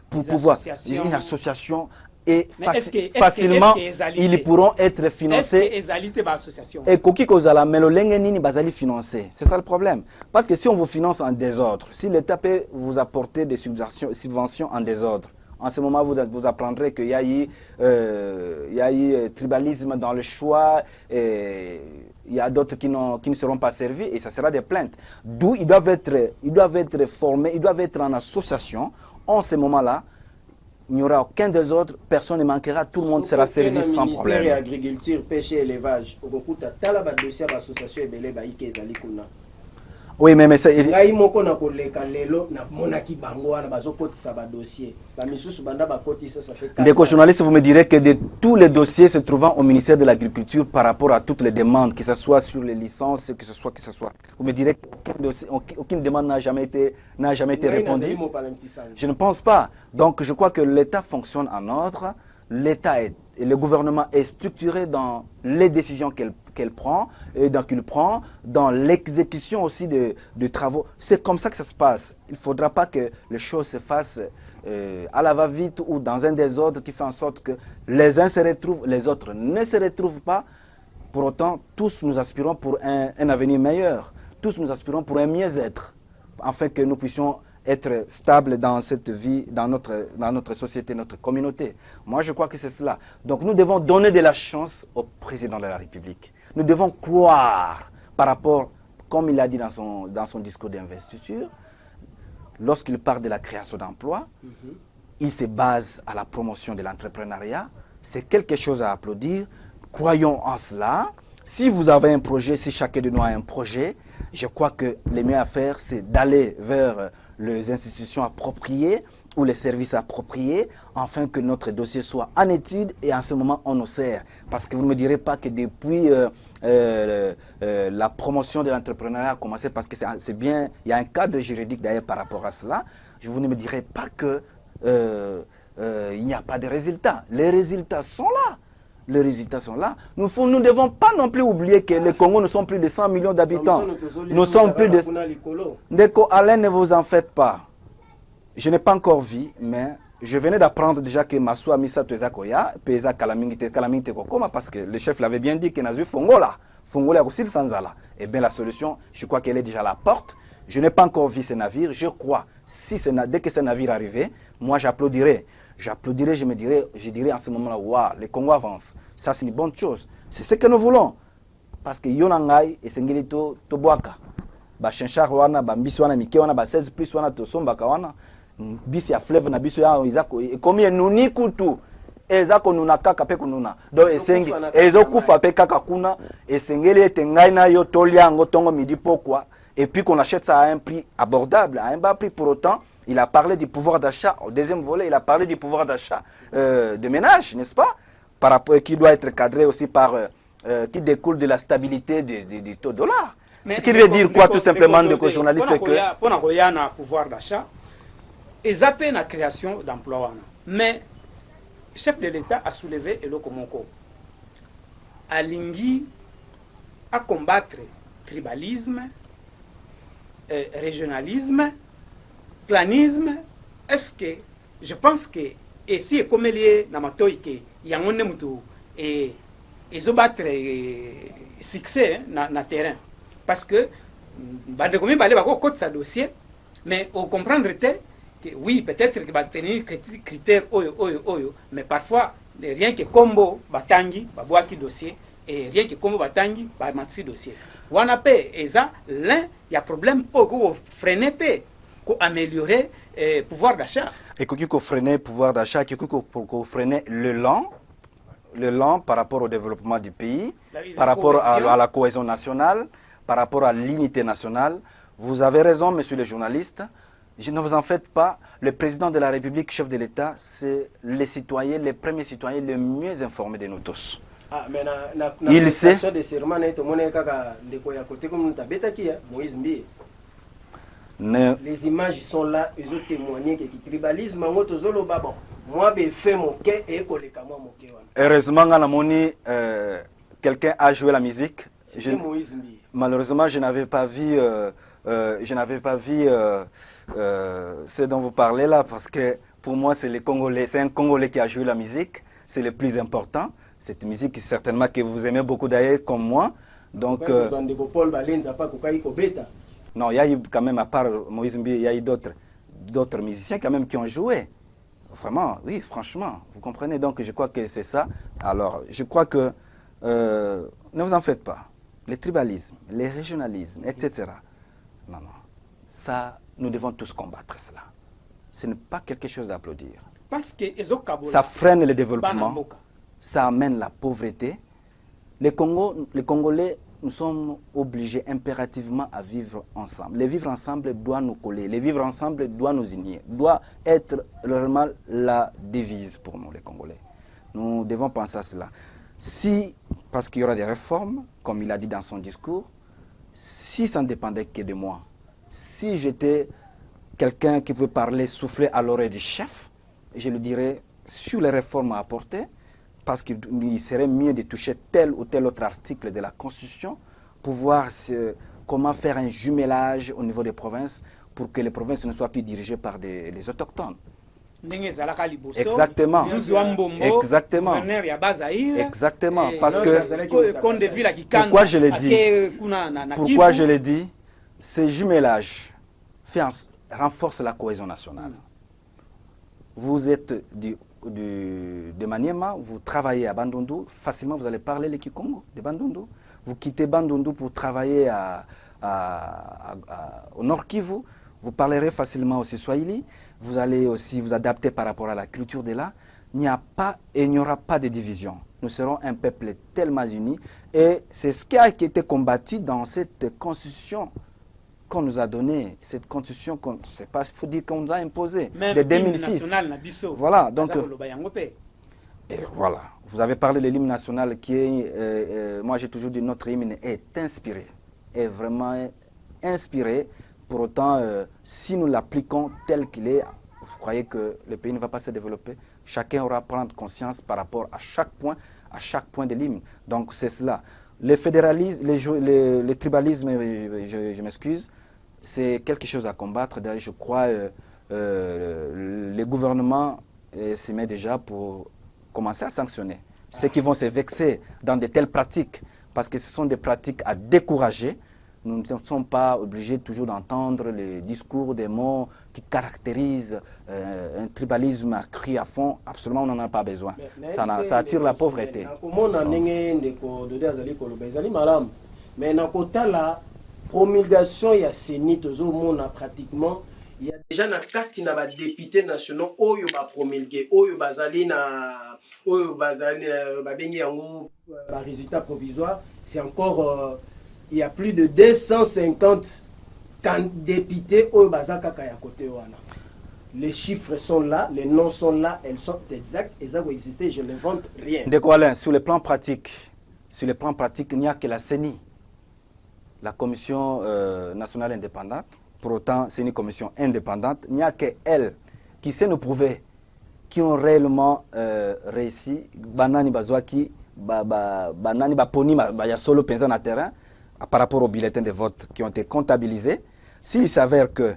pour pouvoir, une association, et facilement, ils pourront être financés. Et c'est ça le problème. Parce que si on vous finance en désordre, si l'État peut vous apporter des subventions en désordre, en ce moment, vous apprendrez qu'il y a eu tribalisme dans le choix, et il y a d'autres qui ne seront pas servis, et ça sera des plaintes. D'où ils doivent être formés, ils doivent être en association. En ce moment-là, il n'y aura aucun désordre, personne ne manquera, tout le monde sera servi sans problème. Ministère de l'Agriculture, Pêche et Élevage, oui, mais ça... Des journalistes, vous me direz que de tous les dossiers se trouvant au ministère de l'Agriculture par rapport à toutes les demandes, que ce soit sur les licences, que ce soit, vous me direz qu'aucune demande n'a jamais été répondue. Je ne pense pas. Donc je crois que l'État fonctionne en ordre. L'État et le gouvernement est structuré dans les décisions qu'il prend, dans l'exécution aussi de travaux. C'est comme ça que ça se passe. Il ne faudra pas que les choses se fassent à la va-vite ou dans un désordre qui fait en sorte que les uns se retrouvent, les autres ne se retrouvent pas. Pour autant, tous nous aspirons pour un avenir meilleur. Tous nous aspirons pour un mieux-être, afin que nous puissions être stable dans cette vie, dans notre société, notre communauté. Moi, je crois que c'est cela. Donc, nous devons donner de la chance au président de la République. Nous devons croire par rapport, comme il a dit dans son discours d'investiture, lorsqu'il parle de la création d'emplois, il se base à la promotion de l'entrepreneuriat. C'est quelque chose à applaudir. Croyons en cela. Si vous avez un projet, si chacun de nous a un projet, je crois que le mieux à faire, c'est d'aller vers les institutions appropriées ou les services appropriés, afin que notre dossier soit en étude et en ce moment on nous sert. Parce que vous ne me direz pas que depuis la promotion de l'entrepreneuriat a commencé, parce que c'est bien, il y a un cadre juridique d'ailleurs par rapport à cela, vous ne me direz pas que il n'y a pas de résultats. Les résultats sont là. Les résultats sont là. Nous ne devons pas non plus oublier que le Congo, nous sommes plus de 100 millions d'habitants. Nous sommes plus de... Ndeko Alain, ne vous en faites pas. Je n'ai pas encore vu, mais je venais d'apprendre déjà que Massoua Missa Tuezakoya, Pesa Kalamingite Kokoma, parce que le chef l'avait bien dit qu'il n'a vu Fongola. Fongola aussi le Sanzala. Eh bien, la solution, je crois qu'elle est déjà à la porte. Je n'ai pas encore vu ces navires. Je crois, dès que ces navires arrivent, moi j'applaudirai. Je dirais en ce moment-là, waouh, le Congo avance. Ça, c'est une bonne chose. C'est ce que nous voulons. Parce que Yonangai et Sengilito Toboaka. Bachenchar wana, Bambiso wana, Mike wana, 16 plus wana, Tosombaka wana. Bisi ya fleuve na biso ya Izako. Et comme il nuni kutu. Ezako nuna kaka pe kununa. Donc esengi. Ezokufa pe kaka kuna. Esengeli etengai na yo toliango tongo midi pokwa. Et puis qu'on achète ça à un prix abordable, à un bas prix. Pour autant, il a parlé du pouvoir d'achat. Au deuxième volet, il a parlé du pouvoir d'achat de ménage, n'est-ce pas? Par rapport, qui doit être cadré aussi par, qui découle de la stabilité du taux dollar. Ce qui veut dire quoi, tout simplement, de journaliste que... Pour un pouvoir d'achat, et zapper la création d'emplois. Mais le chef de l'État a soulevé Eloko Moko. Alingi à combattre tribalisme, régionalisme, planisme, est-ce que je pense que et si comme lié na matoi que yangone mutu et ils battre succès na terrain parce que bande comme balé ba ko sa dossier mais au comprendre que oui peut-être que va tenir critères oyo mais parfois rien que combo batangi babwaki dossier et rien que combo batangi ba matisi dossier wana pe eza l'un il y a problème au freiner pe ko améliorer pouvoir d'achat et ko freiner pouvoir d'achat ko freiner l'élan par rapport au développement du pays, par rapport à la cohésion nationale, par rapport à l'unité nationale. Vous avez raison, messieurs les journalistes. Ne vous en faites pas. Le président de la République, chef de l'État, c'est les citoyens, les premiers citoyens les mieux informés de nous tous. Ah, mais il sait. Les images sont là, ils ont témoigné que le tribalisme, moi, je fais mon quai et heureusement, quelqu'un a joué la musique. Malheureusement, je n'avais pas vu, ce dont vous parlez là, parce que pour moi, c'est un Congolais qui a joué la musique. C'est le plus important. Cette musique, certainement, que vous aimez beaucoup d'ailleurs, comme moi. Donc, non, il y a eu quand même, à part Moïse Mbi, il y a eu d'autres musiciens quand même qui ont joué. Vraiment, oui, franchement, vous comprenez. Donc, je crois que c'est ça. Alors, je crois que, ne vous en faites pas. Le tribalisme, le régionalisme, etc. Non, non. Ça, nous devons tous combattre cela. Ce n'est pas quelque chose d'applaudir. Parce que ça freine le développement. Ça amène la pauvreté. Les Congolais, nous sommes obligés impérativement à vivre ensemble. Les vivre ensemble doit nous coller. Les vivre ensemble doit nous unir. Doit être vraiment la devise pour nous, les Congolais. Nous devons penser à cela. Si, parce qu'il y aura des réformes, comme il a dit dans son discours, si ça ne dépendait que de moi, si j'étais quelqu'un qui pouvait parler, souffler à l'oreille du chef, je lui dirais sur les réformes à apporter, parce qu'il serait mieux de toucher tel ou tel autre article de la Constitution pour voir comment faire un jumelage au niveau des provinces pour que les provinces ne soient plus dirigées par des autochtones. Exactement. Exactement. Exactement. Parce que, pourquoi je l'ai dit, pourquoi je l'ai dit, ce jumelage renforce la cohésion nationale. Vous êtes de Maniema, vous travaillez à Bandundu, facilement vous allez parler le Kikongo de Bandundu. Vous quittez Bandundu pour travailler au Nord Kivu, vous parlerez facilement aussi Swahili, vous allez aussi vous adapter par rapport à la culture de là. Il n'y aura pas de division. Nous serons un peuple tellement uni et c'est ce qui a été combattu dans cette constitution qu'on nous a donné, cette constitution, c'est pas, il faut dire qu'on nous a imposée, de 2006. Voilà, donc, et voilà, vous avez parlé de l'hymne national qui est, moi j'ai toujours dit, notre hymne est inspiré, est vraiment inspiré. Pour autant, si nous l'appliquons tel qu'il est, vous croyez que le pays ne va pas se développer? Chacun aura à prendre conscience par rapport à chaque point de l'hymne. Donc c'est cela. Le fédéralisme, le tribalisme, je m'excuse, c'est quelque chose à combattre. D'ailleurs, je crois les gouvernements s'y mettent déjà pour commencer à sanctionner ceux qui vont se vexer dans de telles pratiques, parce que ce sont des pratiques à décourager. Nous ne sommes pas obligés toujours d'entendre les discours, des mots qui caractérisent un tribalisme accru à fond. Absolument, on n'en a pas besoin. Ça attire la pauvreté. Mais dans la promulgation, il y a pratiquement, il y a déjà des députés nationaux qui ont promulgué, résultat provisoire. C'est encore, il y a plus de 250 députés qui ont côté. Les chiffres sont là, les noms sont là, elles sont exactes, elles ont existé, je ne vante rien. De quoi là, sur le plan pratique, il n'y a que la CENI, la Commission nationale indépendante. Pour autant, c'est une commission indépendante. Il n'y a qu'elle qui sait nous prouver qui ont réellement réussi. Banani Bazwaki, Banani Baponi, Bayasolo Penza na terrain, par rapport aux bulletins de vote qui ont été comptabilisés. S'il s'avère que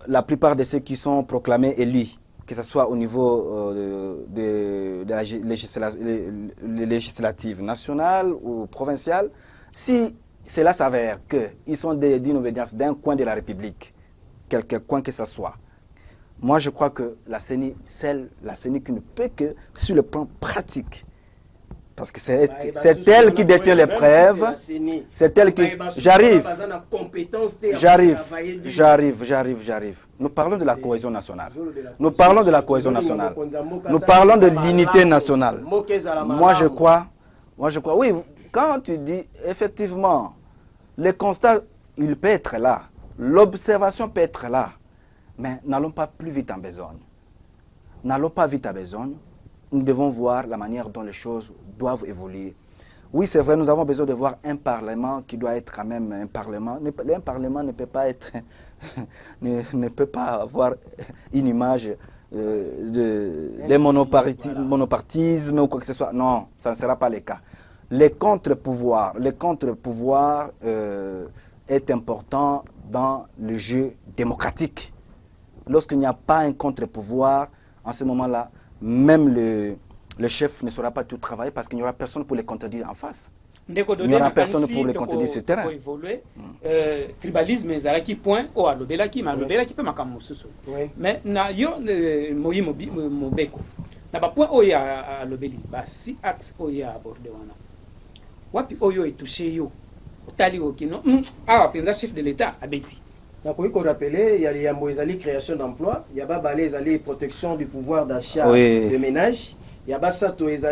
la plupart de ceux qui sont proclamés élus, que ce soit au niveau de la législative nationale ou provinciale, si cela s'avère qu'ils sont d'une obédience d'un coin de la République, quelque coin que ce soit, moi je crois que la CENI, c'est la CENI qui ne peut que sur le plan pratique. Parce que c'est elle qui détient les preuves, c'est elle qui... J'arrive. Nous parlons de la cohésion nationale. Nous parlons de la cohésion nationale. Nous parlons de l'unité nationale. Moi je crois, oui, quand tu dis, effectivement, le constat, il peut être là. L'observation peut être là. Mais n'allons pas plus vite en besogne. N'allons pas vite en besogne. Nous devons voir la manière dont les choses doivent évoluer. Oui, c'est vrai, nous avons besoin de voir un Parlement qui doit être quand même un Parlement. Un Parlement ne peut pas être, ne peut pas avoir une image de monopartisme ou quoi que ce soit. Non, ça ne sera pas le cas. Le contre-pouvoir est important dans le jeu démocratique. Lorsqu'il n'y a pas un contre-pouvoir, en ce moment-là, même le chef ne saura pas tout travailler parce qu'il n'y aura personne pour les contredire en face. Il n'y aura personne pour les contredire sur le terrain. Tribalisme, c'est point au alobelaki, mais alobelaki peut makamu susu. Mais na yo moyi mobeko. Na ba point oya alobeli, ba si axe oya abordé wana. Wapi oyo etouché yo. Otali okino, ah penza chef de l'État abeti. Donc, il faut rappeler, il y a les création d'emplois, il y a les protection du pouvoir d'achat de ménage, il y a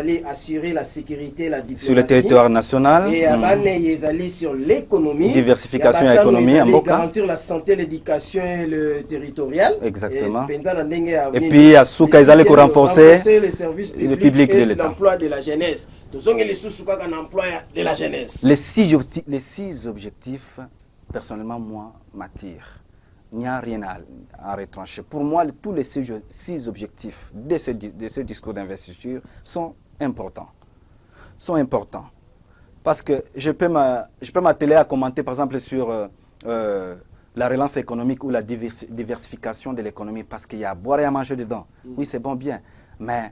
les assurer la sécurité, la diplomatie. Sur le territoire national. Et il y a sur l'économie. Diversification économique. Garantir la santé, l'éducation et le territorial. Exactement. Et puis, à Souka, ils allaient renforcer les services publics et de l'État. l'emploi de la jeunesse. De la jeunesse. Les six objectifs, personnellement, moi, m'attirent. Il n'y a rien à retrancher. Pour moi, tous les six objectifs de ce discours d'investiture sont importants. Parce que je peux m'atteler à commenter, par exemple, sur la relance économique ou la diversification de l'économie, parce qu'il y a à boire et à manger dedans. Oui, c'est bon, bien. Mais,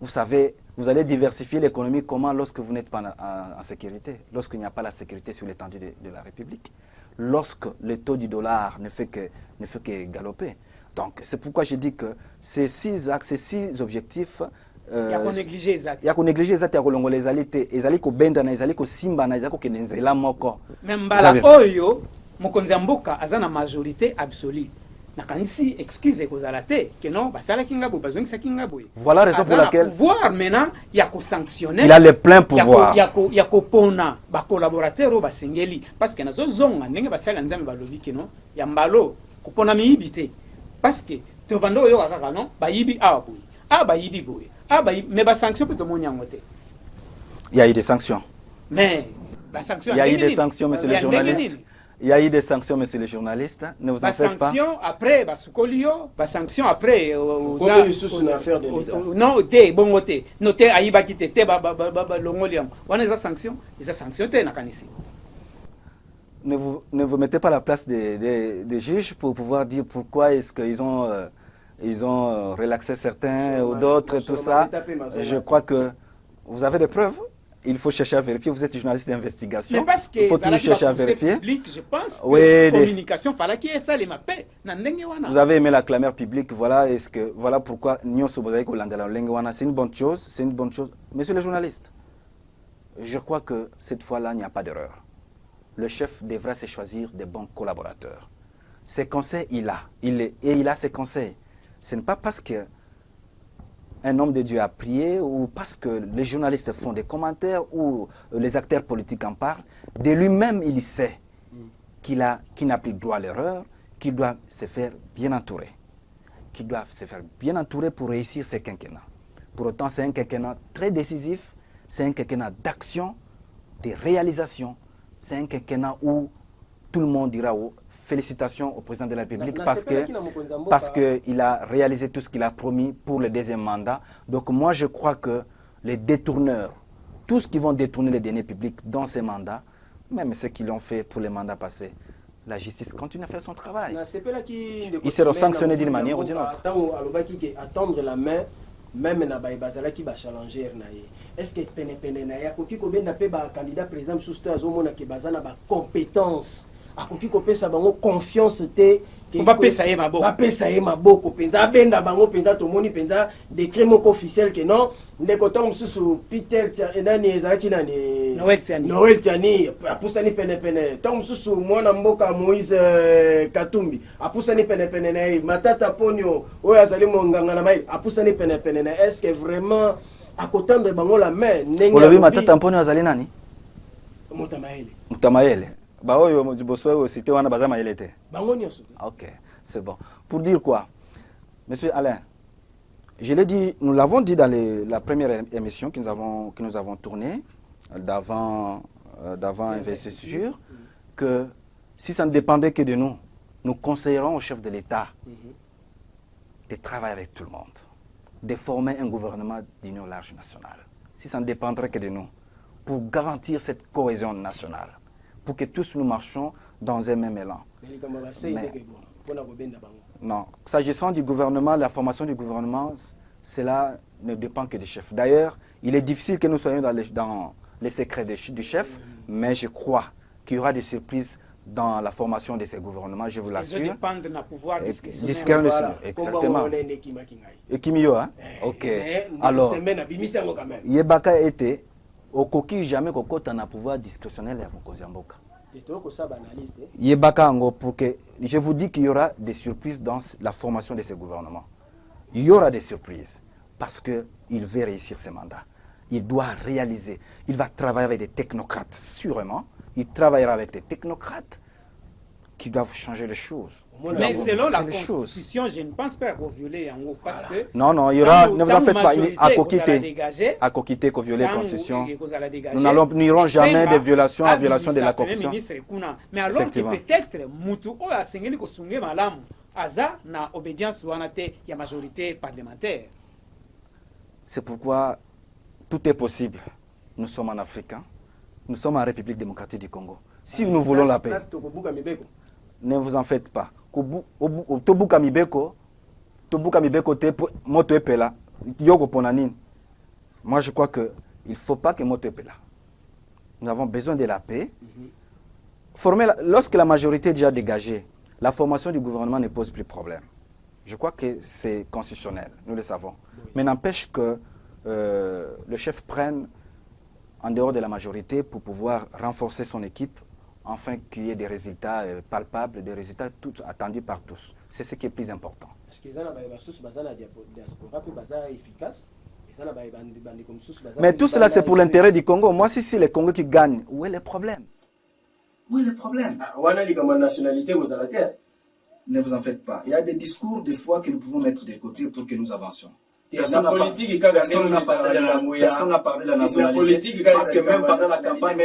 vous savez, vous allez diversifier l'économie comment lorsque vous n'êtes pas en sécurité, lorsqu'il n'y a pas la sécurité sur l'étendue de la République, lorsque le taux du dollar ne fait que galoper. Donc, c'est pourquoi je dis que ces six objectifs, il y a qu'on négligé ça. Il y a qu'on négligé ça, il y a qu'on les alité, ils allaient qu'on benda, ils allaient qu'on simba, ils allaient qu'on nenzela moko. Même bala oyo, mokonzi mboka azana majorité absolue. Nakanisi excuse kozalate que non basala kingabo bazongi sakingabo. Voilà la raison pour laquelle pouvoir maintenant il y a qu'on sanctionner. Il a le plein pouvoir. Il y a qu'on pona ba collaborateur ba sengeli parce que nazo zonga ndenge basala nzambe balobi que non ya mbalo kopona miibité parce que to bando yo kaka non ba yibi ababoy. Ba yibi boy. Mais ba sanction peut to monyangote. Il y a eu des sanctions. Mais ba sanction. Il y a eu des sanctions, monsieur le journaliste. Il y a eu des sanctions, monsieur le journaliste. Ne vous en faites pas. Sanctions après, sanctions après. Non, bon, noté aïba qui était, l'ongoliam. On a des sanctions, ne vous mettez pas à la place des juges pour pouvoir dire pourquoi est-ce qu'ils ont relaxé certains ou d'autres, tout ça. Je crois que vous avez des preuves. Il faut chercher à vérifier. Vous êtes journaliste d'investigation. Mais parce que il faut toujours chercher à vérifier. Public, je pense que la communication, fallait qu'il y ait ça, les mappés. Vous avez aimé la clameur publique. Voilà pourquoi c'est une bonne chose. C'est une bonne chose. Monsieur le journaliste, je crois que cette fois-là, il n'y a pas d'erreur. Le chef devra se choisir des bons collaborateurs. Ses conseils, il a ses conseils. Ce n'est pas parce que un homme de Dieu a prié ou parce que les journalistes font des commentaires ou les acteurs politiques en parlent. De lui-même, il sait qu'il n'a plus droit à l'erreur, qu'il doit se faire bien entourer. Qu'il doit se faire bien entourer pour réussir ses quinquennats. Pour autant, c'est un quinquennat très décisif, c'est un quinquennat d'action, de réalisation. C'est un quinquennat où tout le monde dira félicitations au président de la République parce qu'il a réalisé tout ce qu'il a promis pour le deuxième mandat. Donc moi je crois que les détourneurs, tous qui vont détourner les deniers publics dans ces mandats, même ceux qui l'ont fait pour les mandats passés, la justice continue à faire son travail. Ils seront sanctionnés d'une manière ou d'une autre. Attendre la main, même na bazala qui va challenger naie. Est-ce que pene na ya koki ko benda pe ba candidat président sous azomona ke bazana ba compétence akoki ko pesa bango confiance te on va pesa ye maboko ba pesa ye maboko penza benda bango penza to moni penza décret moko officiel que non ndeko tom susu Peter nani ezalaki nani Noël Tiani apusani pene tom susu mwana mboka Moïse Katumbi apusani pene na Matata Ponyo oyo azali monganga na mai apusani pene na est-ce que vraiment à côté de bango la main ndenge olobi Matata Ponyo azali nani Mutamaele bah oyo boso cité wana baza maele te bango nyoso. OK, c'est bon. Pour dire quoi, Monsieur Alain, je l'ai dit, nous l'avons dit dans la première émission que nous avons tournée d'avant investiture, que si ça ne dépendait que de nous, nous conseillerons au chef de l'État de travailler avec tout le monde, de former un gouvernement d'union large nationale. Si ça ne dépendrait que de nous, pour garantir cette cohésion nationale, pour que tous nous marchions dans un même élan. Mais, non, s'agissant du gouvernement, la formation du gouvernement, cela ne dépend que du chef. D'ailleurs, il est difficile que nous soyons dans les secrets du chef, mais je crois qu'il y aura des surprises dans la formation de ces gouvernements, je vous l'assure. Ils dépendent de pouvoir discrétionnaire. Exactement. Et Kimio, hein? Ok. Alors, Yebaka était au coquille jamais kokota na pouvoir discrétionnel à Mokozamboka. Yebaka ango pour que je vous dis qu'il y aura des surprises dans la formation de ces gouvernements. Il y aura des surprises parce que il veut réussir ses mandats. Il doit réaliser. Il va travailler avec des technocrates sûrement. Il travaillera avec des technocrates qui doivent changer les choses. Mais selon la Constitution, je ne pense pas qu'on violer en haut parce que... Non, il y aura, ne vous en faites pas, à coquiter qu'on viole la Constitution. Nous n'irons jamais des violations à violation de la Constitution. Mais alors que peut-être, Moutou, a sengeli ko sungé malam, aza na obédience wanate ya majorité parlementaire. C'est pourquoi tout est possible. Nous sommes en Afrique, nous sommes en République démocratique du Congo. Si nous voulons la paix, ne vous en faites pas. Tobuka mibeko te moto epela yoko ponanine. Moi je crois que il faut pas que moto epela. Nous avons besoin de la paix. Lorsque la majorité est déjà dégagée, la formation du gouvernement ne pose plus problème. Je crois que c'est constitutionnel, nous le savons. Mais n'empêche que le chef prenne en dehors de la majorité pour pouvoir renforcer son équipe, afin qu'il y ait des résultats palpables, des résultats tout attendus par tous. C'est ce qui est plus important. Mais tout cela, c'est pour l'intérêt du Congo. Moi, si c'est le Congo qui gagne, où est le problème? Où est le problème? Ne vous en faites pas. Il y a des discours, des fois, que nous pouvons mettre de côté pour que nous avancions. Personne n'a parlé de la nationalité, parce que même pendant la campagne,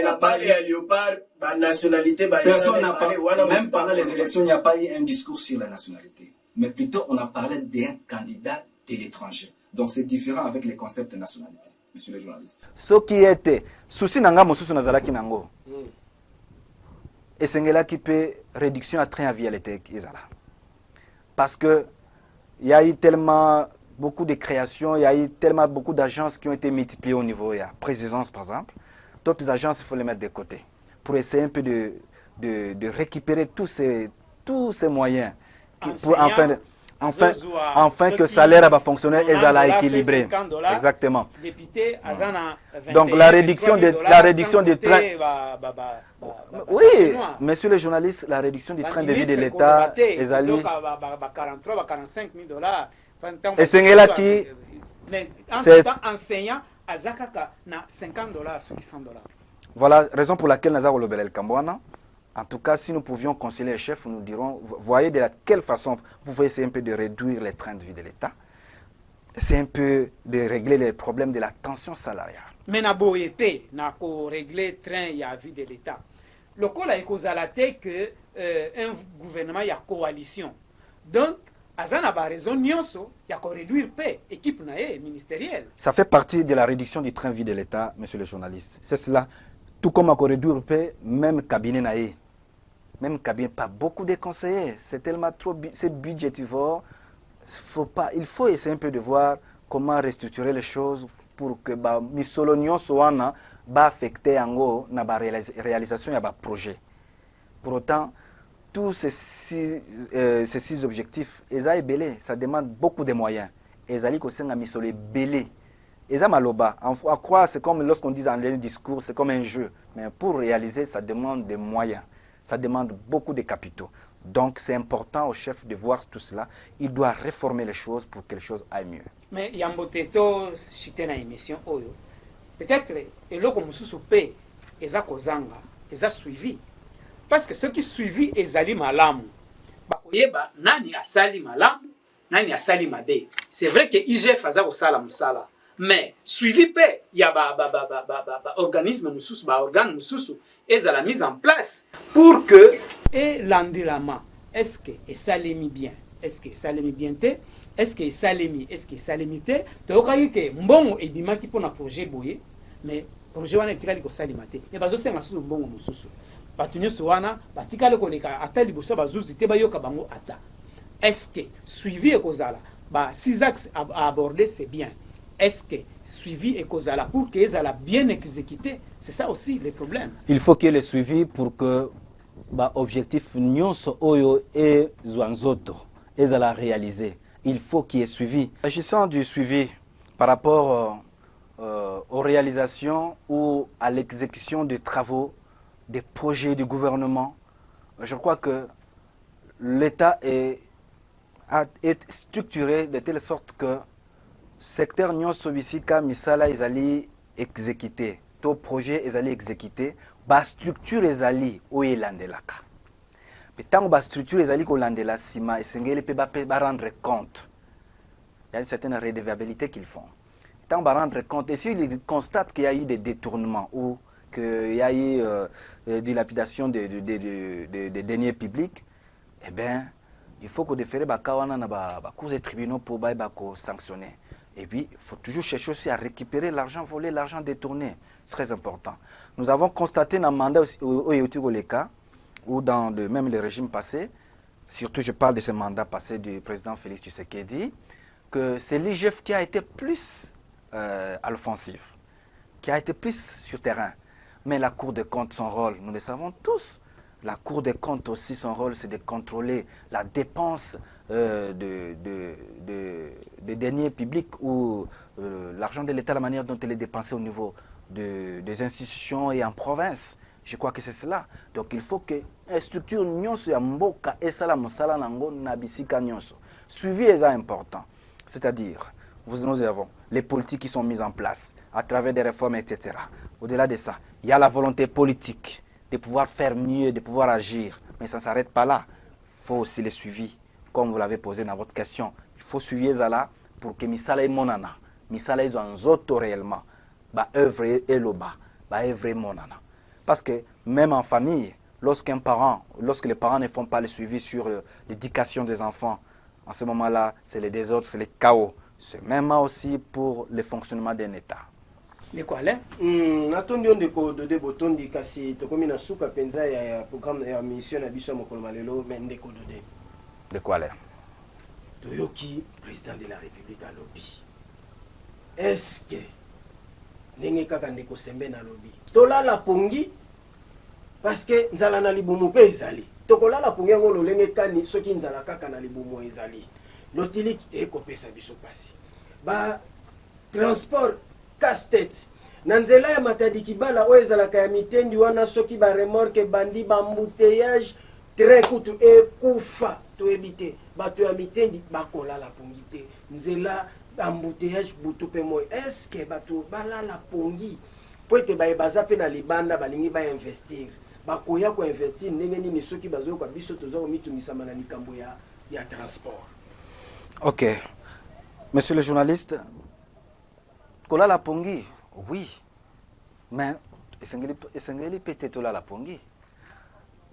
personne n'a parlé, même pendant les élections, il n'y a pas eu un discours sur la nationalité. Mais plutôt, on a parlé d'un candidat de l'étranger. Donc c'est différent avec les concepts de nationalité, monsieur le journaliste. Ce qui était, souci nanga mosusu nazalaki nango. Et c'est qui peut réduction à train à via l'été Isala. Parce que il y a eu tellement beaucoup de créations, il y a eu tellement beaucoup d'agences qui ont été multipliées au niveau de la présidence, par exemple. D'autres agences, il faut les mettre de côté pour essayer un peu de récupérer tous ces moyens pour enfin que le salaire va fonctionner et ça va équilibrer. Exactement. Donc la réduction des trains. Oui, monsieur le journaliste, la réduction du train de vie de l'État, les alliés. 43, 45 000 $. Et c'est là qui. C'est enseignant à Zakaka na 50 $, 100 $. Voilà raison pour laquelle nous avons le Kambouana. En tout cas, si nous pouvions conseiller les chefs, nous dirons, voyez de quelle façon vous pouvez essayer un peu de réduire les trains de vie de l'État. C'est un peu de régler les problèmes de la tension salariale. Mais na boyepe na ko régler train ya vie de l'État. Le col a ekozalate que un gouvernement ya coalition. Donc azana ba raison nyonso ya ko réduire paix équipe nae ministérielle. Ça fait partie de la réduction du train de vie de l'État, monsieur le journaliste. C'est cela. Tout comme à réduire paix, même cabinet nae. même Kabine, pas beaucoup de conseillers. C'est tellement trop, c'est budgétivore. Il faut essayer un peu de voir comment restructurer les choses pour que Missolonion soit affecté en gros dans la réalisation de projet. Pour autant, tous ces six objectifs, ça demande beaucoup de moyens. Et ça Missolé belé. Et ça maloba. À croire, c'est comme lorsqu'on dit dans les discours, c'est comme un jeu. Mais pour réaliser, ça demande des moyens. Ça demande beaucoup de capitaux. Donc c'est important au chef de voir tout cela. Il doit réformer les choses pour que les choses aillent mieux. Mais Yamboteto, cité dans l'émission Oyo, peut-être, et là comme sous paix, et ça kozanga, et ça suivi. Parce que ceux qui suivi ezali malamu, bakoyeba nani asali malamu, nani asali mabe. C'est vrai que IGF aza kosala musala, mais suivi paix, il y a organisme mususu, organe mususu, ezala mise en place pour que et l'endirama, est-ce que esalemi bien, est-ce que esalemi bien te, est-ce que esalemi te, toyokai ke mbongo ebimaki pona projet boye, mais projet wana etikali kosalima te. Et bazosenga susu mbongo mususu. Bato nyonso wana batikali koleka ata liboso bazuzi te bayoka bango ata. Est-ce que suivi ekozala ba six axes à aborder c'est bien. Est-ce que suivi ekozala pour que ezala bien exécuté, c'est ça aussi le problème. Il faut qu'il y ait le suivi pour que l'objectif nyonso oyo et zwanzoto ezala réalisé. Il faut qu'il y ait suivi. S'agissant du suivi par rapport aux réalisations ou à l'exécution des travaux, des projets du gouvernement, je crois que l'État est structuré de telle sorte que secteur nyonso bisika misala ezali exécuté, tout projet ezali exécuté, ba structure ezali oyelandelaka. Mais tant que structure ezali kolandela sima esengeli pe ba rendre compte. Il y a une certaine redevabilité qu'ils font. Tant que rendre compte, et s'ils constatent qu'il y a eu des détournements ou qu'il y a eu dilapidation des deniers publics, eh bien, il faut que déférer bakawana na ba cours des tribunaux pour sanctionner. Et puis, il faut toujours chercher aussi à récupérer l'argent volé, l'argent détourné. C'est très important. Nous avons constaté dans le mandat au Yotigoleka, ou dans même le régime passé, surtout je parle de ce mandat passé du président Félix Tshisekedi, que c'est l'IGF qui a été plus à l'offensive, qui a été plus sur terrain. Mais la Cour des comptes, son rôle, nous le savons tous. La Cour des comptes aussi, son rôle, c'est de contrôler la dépense des deniers publics ou l'argent de l'État, la manière dont il est dépensé au niveau des institutions et en province. Je crois que c'est cela. Donc il faut que la structure nyonso ya mboka esala mosala nango na bisika nyonso. Suivi est important. C'est-à-dire, nous avons les politiques qui sont mises en place à travers des réformes, etc. Au-delà de ça, il y a la volonté politique de pouvoir faire mieux, de pouvoir agir. Mais ça ne s'arrête pas là. Il faut aussi le suivi, comme vous l'avez posé dans votre question. Il faut suivre ça pour que misala et monana, misala ils ont zoto réellement, ba œuvre et loba, ba œuvre monana. Parce que même en famille, lorsque les parents ne font pas le suivi sur l'éducation des enfants, en ce moment-là, c'est le désordre, c'est le chaos. C'est même aussi pour le fonctionnement d'un État. De quoi là? Natondi ondeko dode botondi kasi tokomi na suka penza ya programme ya mission na biso mokolo malelo mais ndeko dode. De quoi là? Toyoki président de la République à lobby. Est-ce que ndenge kaka ndeko sembe na lobby? Tola la pongi parce que nzala na libumu pe ezali. Tokola la pongi ngolo lenge kani soki nzala kaka na libumu ezali. Lotilik ekopesa biso pasi. Ba transport casse-tête. Nanzela ya matadi kibala oyo ezalaka ya mitendi wana soki ba remorque bandi ba embouteillage train kutu ekufa toyebi te bato ya mitendi bakolala pongi te nzela embouteillage butu pe moi. Est-ce que bato balala pongi po ete baza pe na libanda balingi ba investir bakoya ko investir ndenge nini soki bazoyoka biso toza komitumisama na likambo ya transport. Ok. Monsieur le journaliste, Kola la Pongi, oui, mais Esengeli peut-être la Pongi.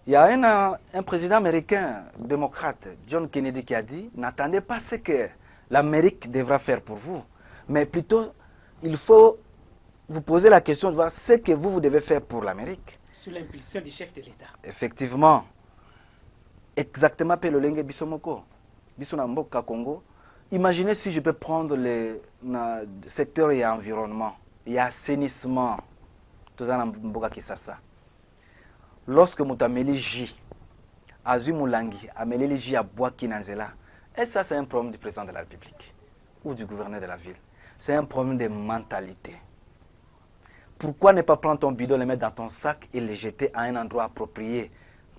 Il y a un président américain, démocrate, John Kennedy, qui a dit « N'attendez pas ce que l'Amérique devra faire pour vous, mais plutôt il faut vous poser la question de voir ce que vous devez faire pour l'Amérique. » Sous l'impulsion du chef de l'État. Effectivement, exactement pe lolenge bisomoko biso na mboka Congo. Imaginez si je peux prendre le secteur et environnement, et assainissement, tout ça dans mboka Kisasa. Lorsque mutameli J, Azui Moulangi, ameli J à Boaki Nanzela, et ça c'est un problème du président de la République ou du gouverneur de la ville. C'est un problème de mentalité. Pourquoi ne pas prendre ton bidon, le mettre dans ton sac et le jeter à un endroit approprié?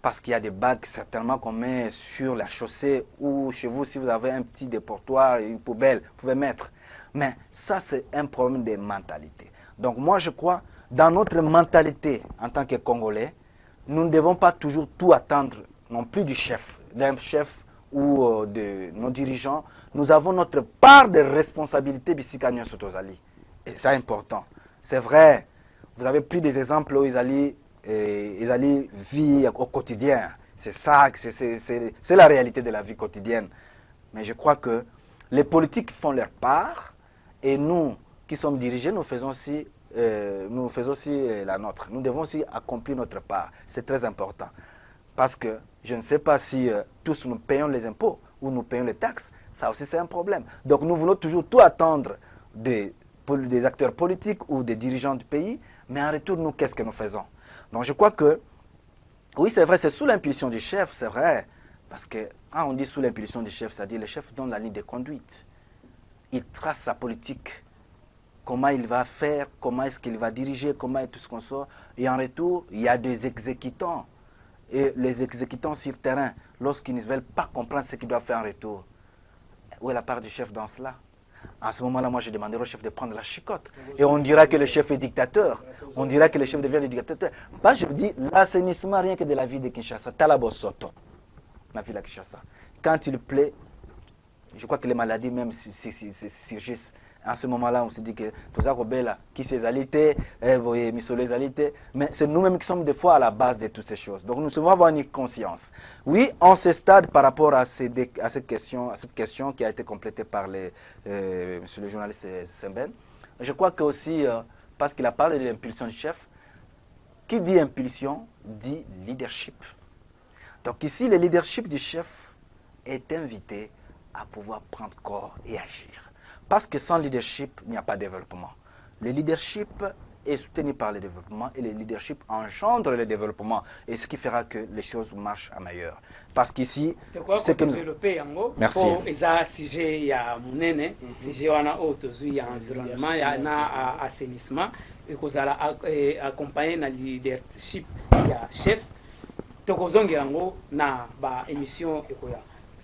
Parce qu'il y a des bagues certainement qu'on met sur la chaussée ou chez vous, si vous avez un petit déportoir, une poubelle, vous pouvez mettre. Mais ça, c'est un problème de mentalité. Donc moi, je crois, dans notre mentalité en tant que Congolais, nous ne devons pas toujours tout attendre, non plus du chef, d'un chef ou de nos dirigeants. Nous avons notre part de responsabilité, Bissika Sotozali. Et c'est important. C'est vrai, vous avez pris des exemples où ils allaient vivre au quotidien. C'est ça, c'est la réalité de la vie quotidienne. Mais je crois que les politiques font leur part et nous qui sommes dirigés, nous faisons aussi la nôtre. Nous devons aussi accomplir notre part. C'est très important. Parce que je ne sais pas si tous nous payons les impôts ou nous payons les taxes. Ça aussi, c'est un problème. Donc nous voulons toujours tout attendre des acteurs politiques ou des dirigeants du pays. Mais en retour, nous, qu'est-ce que nous faisons? Donc je crois que, oui, c'est vrai, c'est sous l'impulsion du chef, c'est vrai. Parce que quand on dit sous l'impulsion du chef, c'est-à-dire le chef donne la ligne de conduite. Il trace sa politique, comment il va faire, comment est-ce qu'il va diriger, comment est tout ce qu'on sort. Et en retour, il y a des exécutants. Et les exécutants sur terrain, lorsqu'ils ne veulent pas comprendre ce qu'ils doivent faire en retour, où est la part du chef dans cela? À ce moment-là, moi, je demanderai au chef de prendre la chicotte. Et on dira que le chef est dictateur. On dira que le chef devient le dictateur. Bah, je dis, l'assainissement, rien que de la ville de Kinshasa, Talabo Soto, la ville de Kinshasa. Quand il plaît, je crois que les maladies même surgissent. À ce moment-là, on se dit que tout ça, qui s'est alité, mais c'est nous-mêmes qui sommes des fois à la base de toutes ces choses. Donc nous devons avoir une conscience. Oui, en ce stade, par rapport à cette question qui a été complétée par monsieur le journaliste Semben, je crois que aussi, parce qu'il a parlé de l'impulsion du chef, qui dit impulsion dit leadership. Donc ici, le leadership du chef est invité à pouvoir prendre corps et agir. Parce que sans leadership, il n'y a pas de développement. Le leadership est soutenu par le développement et le leadership engendre le développement. Et ce qui fera que les choses marchent à meilleur. Parce qu'ici, c'est que nous... Merci. Il y a un sujet, il y a un sujet, il y a environnement, il y a assainissement. Et qu'on a accompagné le leadership, il y a chef. Donc, on a une émission.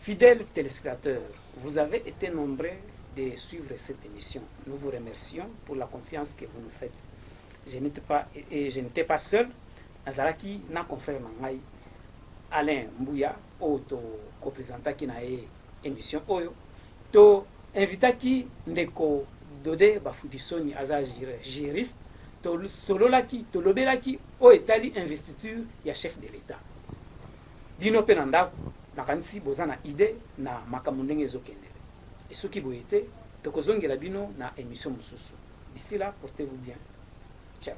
Fidèles téléspectateurs, vous avez été nombreux de suivre cette émission. Nous vous remercions pour la confiance que vous nous faites. Je n'étais pas seul. Nazaraki, na confrère Mangai, Alain Mbouya, auto co-présentant qui n'a émission Oyo, to invita qui ndeko dode bafudisoni aza juriste, to sololaki, to lobelaki o etali investiture ya chef de l'État. Dino penanda nakanisi bozana idée na makamundenge ezokende. Et ceux qui vous étaient, tokozongela bino na émission mususu. D'ici là, portez-vous bien. Ciao.